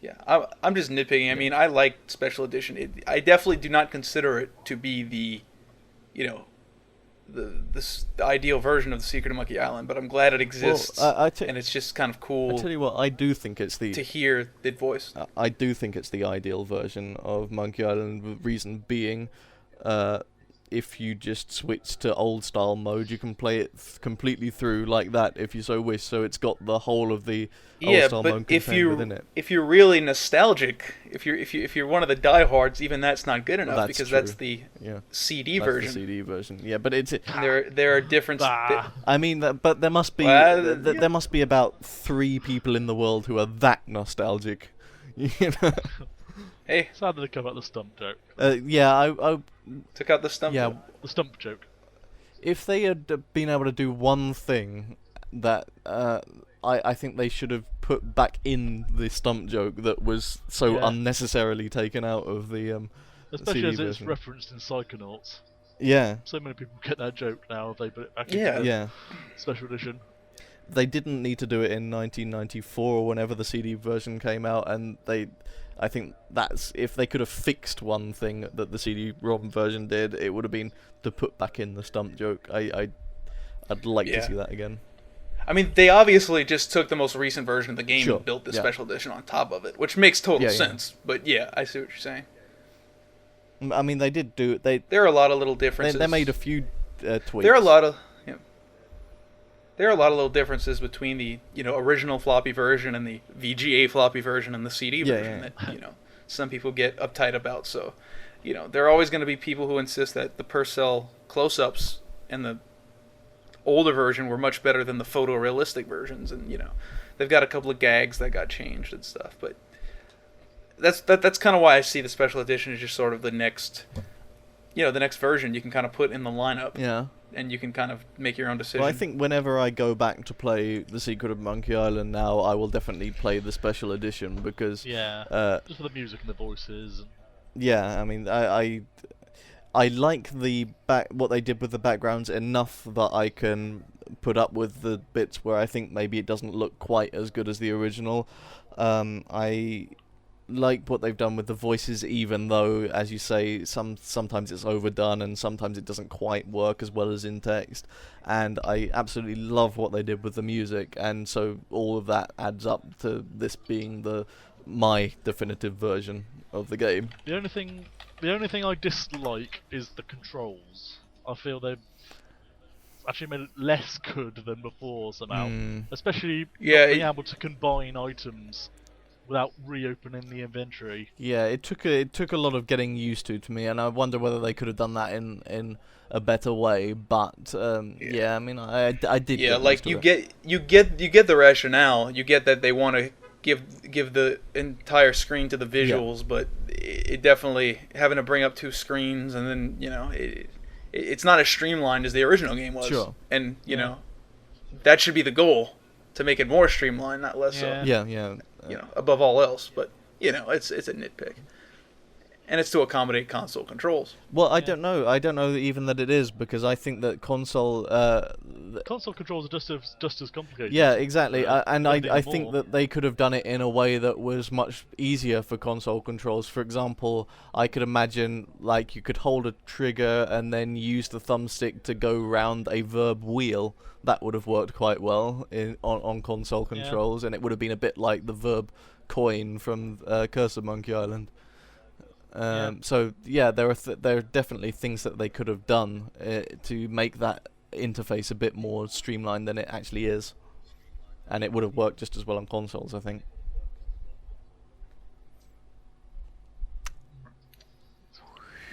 Yeah, I'm just nitpicking. I mean, I like special edition. I definitely do not consider it to be the ideal version of the Secret of Monkey Island, but I'm glad it exists, and it's just kind of cool. I tell you what, I do think it's to hear it voiced. I do think it's the ideal version of Monkey Island. The reason being, if you just switch to old style mode, you can play it completely through like that if you so wish. So it's got the whole of the old style mode contained within it. If you're really nostalgic, if you're one of the diehards, even that's not good enough, because true. That's the CD That's version. The CD version. Yeah, but it's there are different. I mean, but there must be there must be about 3 people in the world who are that nostalgic. Hey, so how did it come out the stump joke? I took out the stump. Yeah, the stump joke. If they had been able to do one thing that I think they should have put back in the stump joke that was so unnecessarily taken out of the especially CD as it's version. referenced in Psychonauts. Yeah. So many people get that joke now. They put it back Yeah. in Yeah. special edition. They didn't need to do it in 1994 or whenever the CD version came out, and I think that's if they could have fixed one thing that the CD-ROM version did, it would have been to put back in the stump joke. I'd like to see that again. I mean, they obviously just took the most recent version of the game Sure. and built the special edition on top of it, which makes total sense. But yeah, I see what you're saying. I mean, they did do it. There are a lot of little differences. They made a few tweaks. There are a lot of little differences between the original floppy version and the VGA floppy version and the CD version that some people get uptight about. So there are always going to be people who insist that the Purcell close-ups and the older version were much better than the photorealistic versions, and they've got a couple of gags that got changed and stuff. But that's kind of why I see the special edition as just sort of the next, the next version you can kind of put in the lineup. Yeah. And you can kind of make your own decision. Well, I think whenever I go back to play The Secret of Monkey Island now, I will definitely play the special edition because just for the music and the voices. Yeah, I mean, I like what they did with the backgrounds enough that I can put up with the bits where I think maybe it doesn't look quite as good as the original. I like what they've done with the voices, even though, as you say, sometimes it's overdone and sometimes it doesn't quite work as well as in text. And I absolutely love what they did with the music, and so all of that adds up to this being my definitive version of the game. The only thing I dislike is the controls. I feel they've actually made it less good than before somehow. Especially not being able to combine items without reopening the inventory. Yeah, it took a lot of getting used to me, and I wonder whether they could have done that in a better way. But I mean, I did. Yeah, like you get the rationale. You get that they want to give the entire screen to the visuals, but it definitely having to bring up two screens, and then it's not as streamlined as the original game was. Sure. And that should be the goal, to make it more streamlined, not less so. Yeah. Above all else, but it's a nitpick, and it's to accommodate console controls. Well, I don't know even that it is, because I think that console controls are just as complicated. Yeah, exactly. And I think that they could have done it in a way that was much easier for console controls. For example, I could imagine like you could hold a trigger and then use the thumbstick to go round a verb wheel. That would have worked quite well on console controls, and it would have been a bit like the verb coin from Curse of Monkey Island. So there are definitely things that they could have done to make that interface a bit more streamlined than it actually is, and it would have worked just as well on consoles, I think.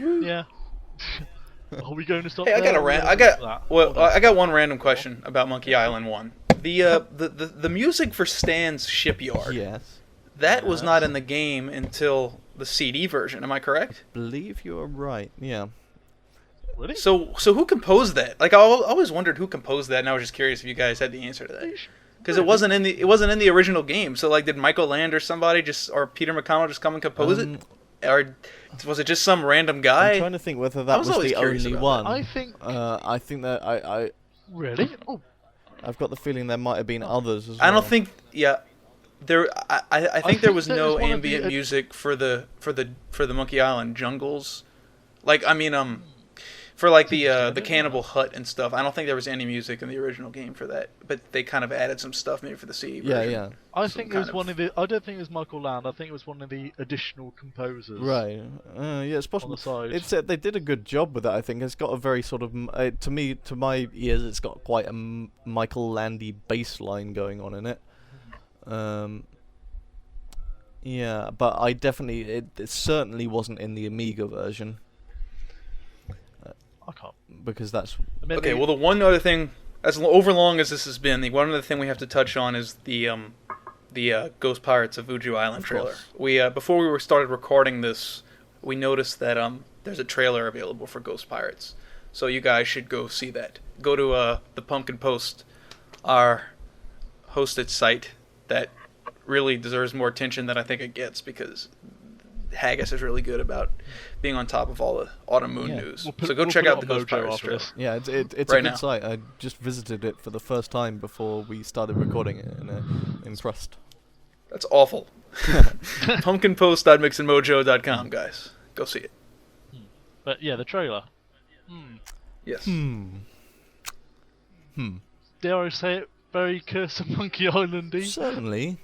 Yeah. Are we going to stop? Hey, I got one random question about Monkey Island 1. The music for Stan's Shipyard. Yes. That was not in the game until the CD version. Am I correct? I believe you are right. Yeah. Really? So who composed that? Like I always wondered who composed that, and I was just curious if you guys had the answer to that. Because it wasn't in the original game. So like, did Michael Land or somebody or Peter McConnell just come and compose it? Or was it just some random guy? I'm trying to think whether that was the only one. I think that I really. Oh, I've got the feeling there might have been others as well. I don't think. Yeah, there. I think there was no ambient music for the Monkey Island jungles. Like for like the Cannibal Hut and stuff. I don't think there was any music in the original game for that, but they kind of added some stuff maybe for the CD version. Yeah. I think it was one of the. I don't think it was Michael Land. I think it was one of the additional composers. Right. Yeah, it's possible. On the side. They did a good job with that. I think it's got a very sort of to my ears, it's got quite a Michael Landy bass line going on in it. Yeah, but I definitely it certainly wasn't in the Amiga version. I can't. Because that's... Okay, well, the one other thing, as overlong as this has been, the one other thing we have to touch on is the Ghost Pirates of Vuju Island trailer. We before we started recording this, we noticed that there's a trailer available for Ghost Pirates. So you guys should go see that. Go to the Pumpkin Post, our hosted site that really deserves more attention than I think it gets, because Haggis is really good about being on top of all the Autumn Moon news. So go check out the Ghost Pirates trailer. Yeah, it's a good site. I just visited it for the first time before we started recording it, and impressed. That's awful. Pumpkinpost.mixandmojo.com, guys. Go see it. But yeah, the trailer. Yes. Dare I say it? Very Curse of Monkey Island-y. Certainly.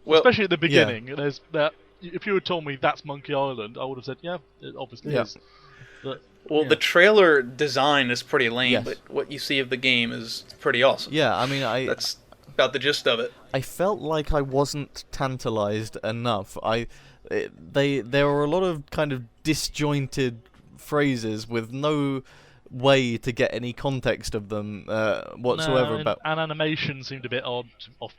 Well, especially at the beginning. Yeah. There's that. If you had told me that's Monkey Island, I would have said, yeah, it obviously is. But, the trailer design is pretty lame, but what you see of the game is pretty awesome. Yeah, I mean, that's about the gist of it. I felt like I wasn't tantalized enough. There were a lot of kind of disjointed phrases with no way to get any context of them whatsoever. No, and animation seemed a bit off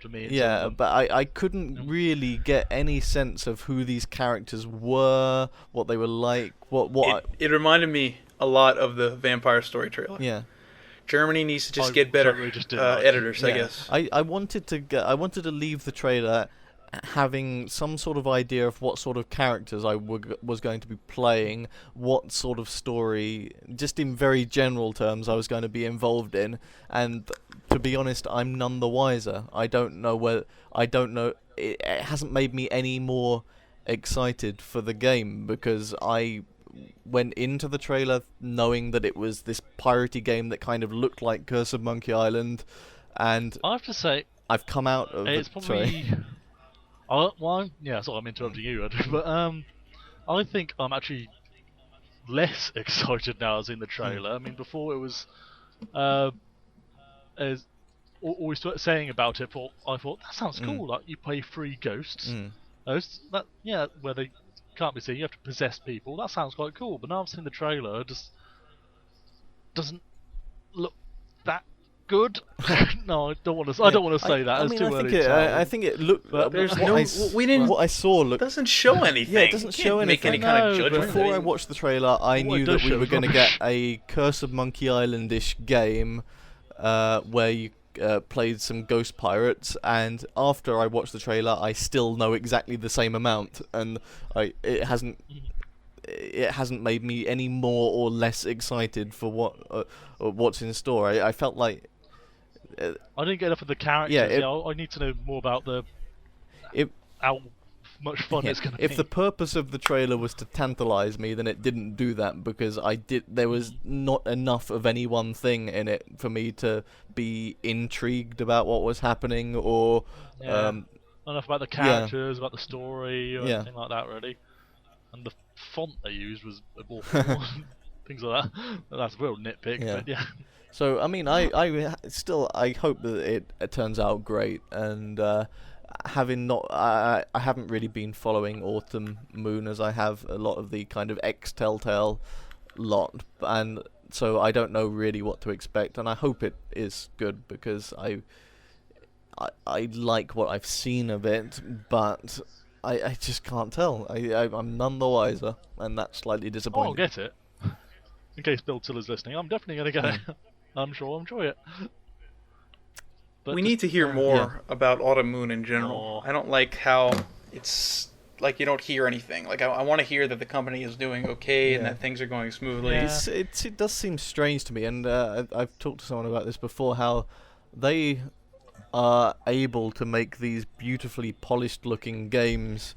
to me. Yeah, but I couldn't really get any sense of who these characters were, what they were like, It reminded me a lot of the Vampire Story trailer. Yeah. Germany needs to just get better editors, I guess. I wanted to leave the trailer having some sort of idea of what sort of characters I was going to be playing, what sort of story, just in very general terms, I was going to be involved in. And to be honest, I'm none the wiser. I don't know. It hasn't made me any more excited for the game, because I went into the trailer knowing that it was this piratey game that kind of looked like Curse of Monkey Island, and I have to say, I've come out of it's probably. Sorry, I'm interrupting you, but I think I'm actually less excited now as in the trailer. I mean, before it was, as always saying about it, I thought that sounds cool. Like you play 3 ghosts, where they can't be seen. You have to possess people. That sounds quite cool. But now I've seen the trailer, it just doesn't look that good. No, I don't want to. I don't want to say that. It's too early to tell. I think it looked. What I saw looked. Doesn't show anything. Yeah, it doesn't show anything. Make any kind of judgment. Before I watched the trailer, I knew that we were going to get a Curse of Monkey Island-ish game, where you played some ghost pirates, and after I watched the trailer, I still know exactly the same amount, and it hasn't made me any more or less excited for what's in store. I felt like. I didn't get enough of the characters. Yeah, I need to know more about how much fun it's going to be. If the purpose of the trailer was to tantalize me, then it didn't do that, because there was not enough of any one thing in it for me to be intrigued about what was happening, or enough about the characters, about the story, or anything like that, really. And the font they used was awful. Things like that. That's a real nitpick, but yeah. So I mean, I hope that it turns out great, and I haven't really been following Autumn Moon as I have a lot of the kind of ex-Telltale lot, and so I don't know really what to expect, and I hope it is good, because I like what I've seen of it, but I just can't tell. I'm none the wiser, and that's slightly disappointing. I'll get it. In case Bill Tiller's listening, I'm definitely going to get it. I'm sure I'll enjoy it. But we need to hear more about Autumn Moon in general. I don't like how it's like you don't hear anything. Like I want to hear that the company is doing okay and that things are going smoothly. Yeah. It does seem strange to me, and I've talked to someone about this before, how they are able to make these beautifully polished-looking games,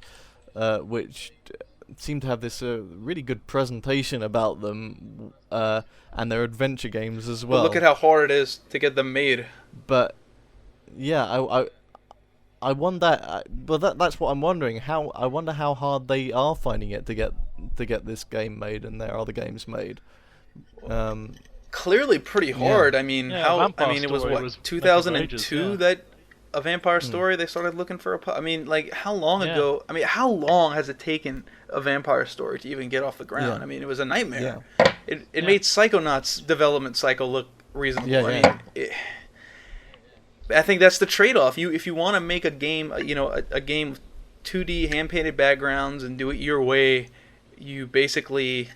which seem to have this really good presentation about them, and their adventure games as well. But look at how hard it is to get them made. But yeah, I wonder. That's what I'm wondering. I wonder how hard they are finding it to get this game made and their other games made. Clearly, pretty hard. Yeah. I mean, it was what 2002 that A Vampire Story they started looking for I mean, like how long ago? I mean, how long has it taken A Vampire Story to even get off the ground? I mean, it was a nightmare. Yeah. It made Psychonauts' development cycle look reasonable. Yeah. I think that's the trade-off. If you want to make a game, a game with 2D hand-painted backgrounds and do it your way, you basically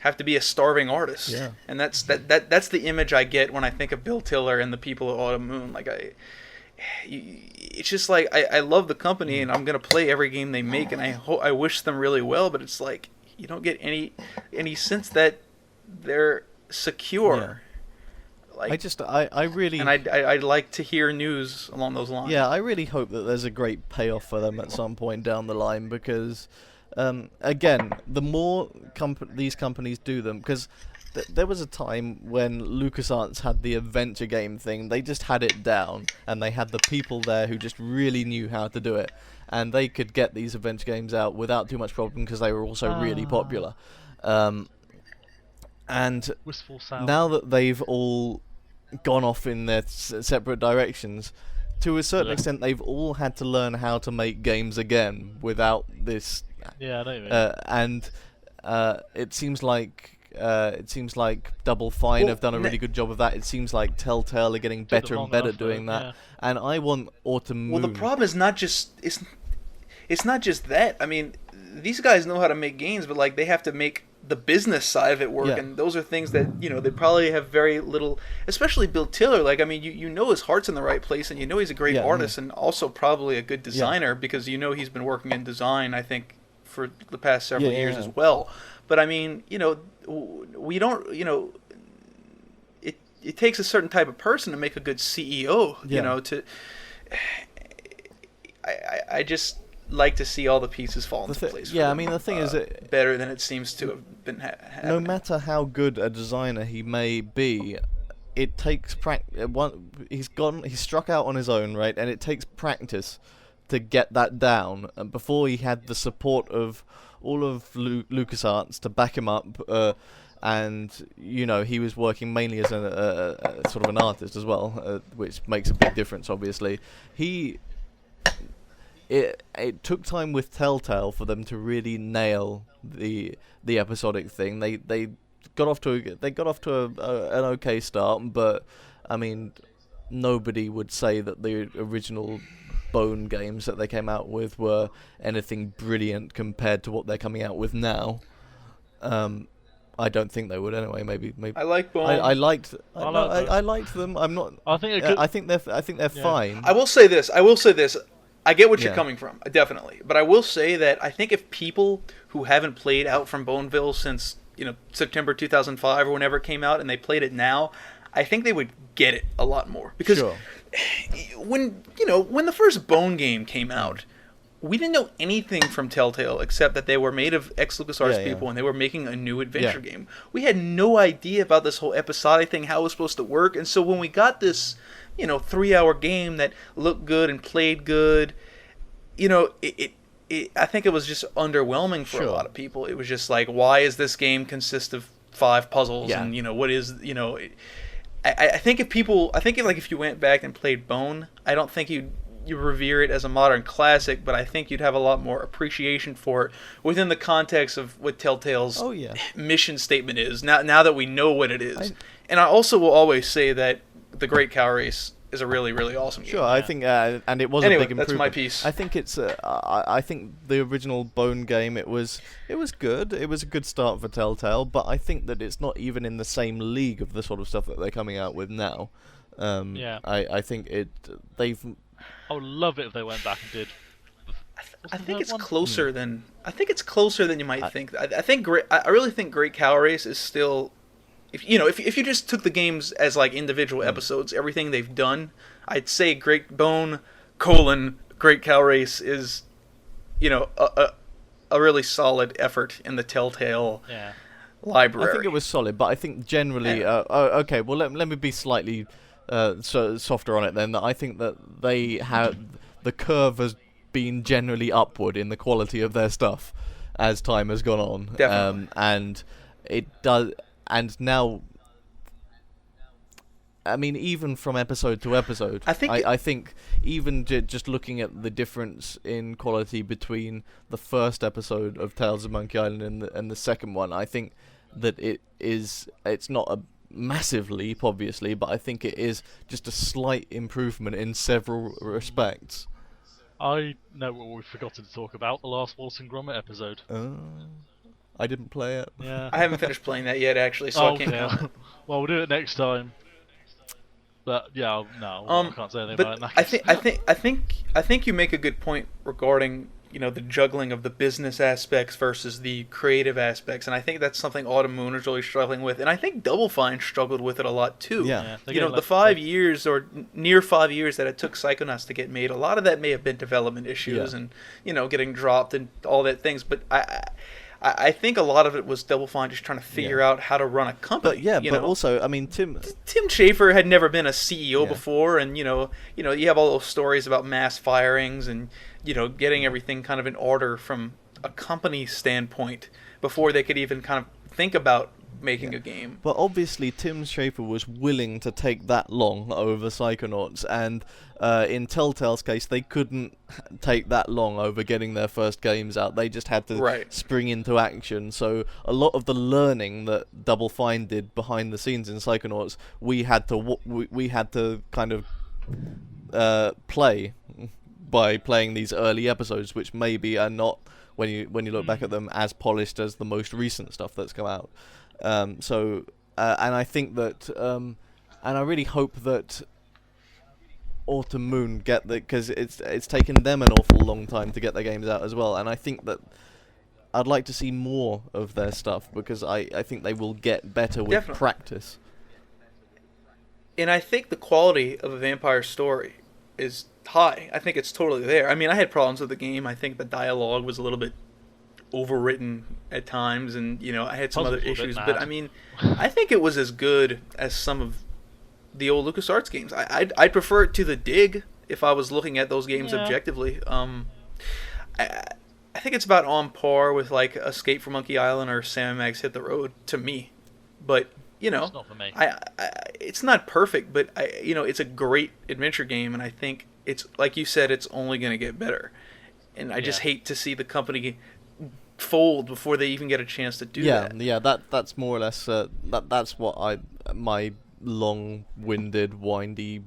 have to be a starving artist. Yeah. And that's the image I get when I think of Bill Tiller and the people of Autumn Moon. Like it's just like I love the company and I'm gonna play every game they make, and I wish them really well, but it's like you don't get any sense that they're secure. Yeah. Like, I really... And I'd like to hear news along those lines. Yeah, I really hope that there's a great payoff for them at some point down the line, because, again, the more these companies do them, because there was a time when LucasArts had the adventure game thing, they just had it down, and they had the people there who just really knew how to do it, and they could get these adventure games out without too much problem, because they were also really popular. And now that they've all gone off in their separate directions, to a certain extent, they've all had to learn how to make games again without this. Yeah, I know what you mean. And it seems like Double Fine Well, have done a really good job of that. It seems like Telltale are getting better and better at doing that. Yeah. And I want Autumn Moon. Well, the problem is not just it's not just that. I mean, these guys know how to make games, but like they have to make the business side of it work, and those are things that they probably have very little. Especially Bill Tiller. Like, I mean, you know his heart's in the right place, and you know he's a great artist, and also probably a good designer because he's been working in design, I think, for the past several years as well. But I mean, we don't, it takes a certain type of person to make a good CEO. I just like to see all the pieces fall into place. Yeah, I mean, the thing is, better than it seems to have been. No matter how good a designer he may be, it takes he's struck out on his own, right? And it takes practice to get that down. And before he had the support of all of LucasArts to back him up, and he was working mainly as a sort of an artist as well, which makes a big difference, obviously. It took time with Telltale for them to really nail the episodic thing. They got off to an okay start, but I mean, nobody would say that the original Bone games that they came out with were anything brilliant compared to what they're coming out with now. I don't think they would anyway. Maybe. I like Bone. I liked them. I'm not. I think they're fine. I will say this. I get what you're coming from, definitely. But I will say that I think if people who haven't played Out from Boneville since September 2005 or whenever it came out, and they played it now, I think they would get it a lot more. Because when the first Bone game came out, we didn't know anything from Telltale except that they were made of ex-LucasArts people and they were making a new adventure game. We had no idea about this whole episodic thing, how it was supposed to work. And so when we got this 3-hour game that looked good and played good, I think it was just underwhelming for a lot of people. It was just like, why is this game consist of 5 puzzles and what is I think if you went back and played Bone, I don't think you revere it as a modern classic, but I think you'd have a lot more appreciation for it within the context of what Telltale's mission statement is. Now that we know what it is, and I also will always say that The Great Cow Race is a really, really awesome game. Sure, I think, and it was anyway, a big improvement. That's my piece. I think it's, I think the original Bone game, it was good. It was a good start for Telltale, but I think that it's not even in the same league of the sort of stuff that they're coming out with now. I think they've. I would love it if they went back and did. I think it's closer than you might think. I really think Great Cow Race is still. If you just took the games as like individual episodes, everything they've done, I'd say Great Bone: Great Cow Race is, a really solid effort in the Telltale library. I think it was solid, but I think generally, okay. Well, let me be slightly softer on it then. I think that the curve has been generally upward in the quality of their stuff as time has gone on. Definitely. And it does. And now, I mean, even from episode to episode, I think even just looking at the difference in quality between the first episode of Tales of Monkey Island and the second one, I think that it's not a massive leap, obviously, but I think it is just a slight improvement in several respects. I know what we've forgotten to talk about, the last Wallace and Gromit episode. I didn't play it. Yeah. I haven't finished playing that yet, actually, so I can't comment. Well, we'll do it next time. But I can't say anything about it. I think you make a good point regarding the juggling of the business aspects versus the creative aspects, and I think that's something Autumn Moon is really struggling with, and I think Double Fine struggled with it a lot too. Yeah. The 5 years or near 5 years that it took Psychonauts to get made, a lot of that may have been development issues and getting dropped and all that things, but I think a lot of it was Double Fine just trying to figure out how to run a company. But also, I mean, Tim Schafer had never been a CEO before, and you have all those stories about mass firings and getting everything kind of in order from a company standpoint before they could even kind of think about making a game. But obviously, Tim Schafer was willing to take that long over Psychonauts, and in Telltale's case, they couldn't take that long over getting their first games out. They just had to spring into action. So a lot of the learning that Double Fine did behind the scenes in Psychonauts, we had to kind of play by playing these early episodes, which maybe are not, when you look back at them, as polished as the most recent stuff that's come out. And I think that, and I really hope that Autumn Moon get the, because it's taken them an awful long time to get their games out as well. And I think that I'd like to see more of their stuff, because I think they will get better with practice. And I think the quality of a Vampire Story is high. I think it's totally there. I mean, I had problems with the game. I think the dialogue was a little bit overwritten at times, and I had some other issues. But I mean, I think it was as good as some of the old LucasArts games. I'd prefer it to The Dig if I was looking at those games objectively. I think it's about on par with like Escape from Monkey Island or Sam & Max Hit the Road to me. But it's not for me. It's not perfect, but it's a great adventure game, and I think it's, like you said, it's only going to get better. And I just hate to see the company fold before they even get a chance to do that. Yeah, that's more or less that's what my long-winded, windy,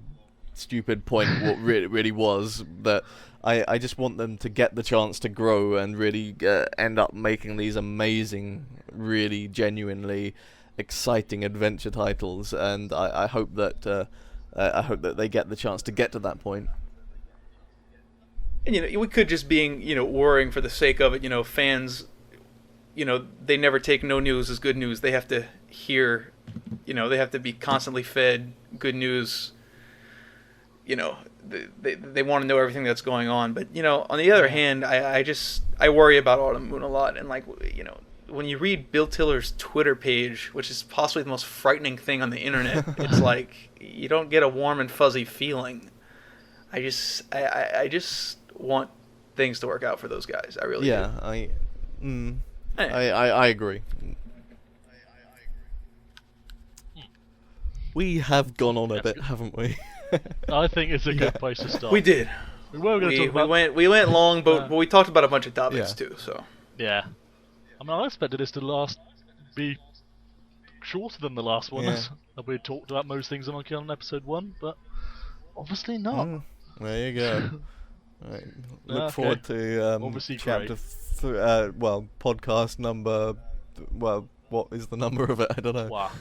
stupid point what really was, that I just want them to get the chance to grow and really end up making these amazing, really genuinely exciting adventure titles, and I hope that they get the chance to get to that point. And we could just being worrying for the sake of it. Fans, they never take no news as good news. They have to hear, they have to be constantly fed good news. They want to know everything that's going on. But on the other hand, I worry about Autumn Moon a lot, and when you read Bill Tiller's Twitter page, which is possibly the most frightening thing on the internet, it's like you don't get a warm and fuzzy feeling. I just want things to work out for those guys. I really do. I agree. We have gone on a bit, haven't we? I think it's a good place to start. We did. We were going to talk about... We went long, but we talked about a bunch of topics too. So yeah. I mean, I expected this to be shorter than the last one, as we talked about most things on Monkey Island episode 1, but obviously not. There you go. Right. Look forward to chapter podcast number. Well, what is the number of it? I don't know. Wow.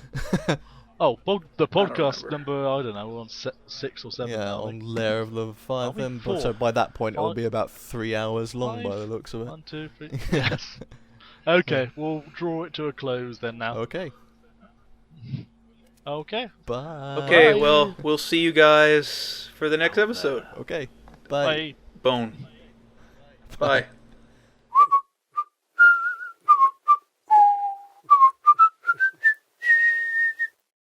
The podcast number, I don't know, we're on 6 or 7 now. On Lair of the Leviathan. So by that point, it'll be about 3 hours long by the looks of it. 1, 2, 3. Yes. Okay, we'll draw it to a close then now. Okay. Bye. Okay, well, we'll see you guys for the next episode. Okay. Bye. Bone. Bye.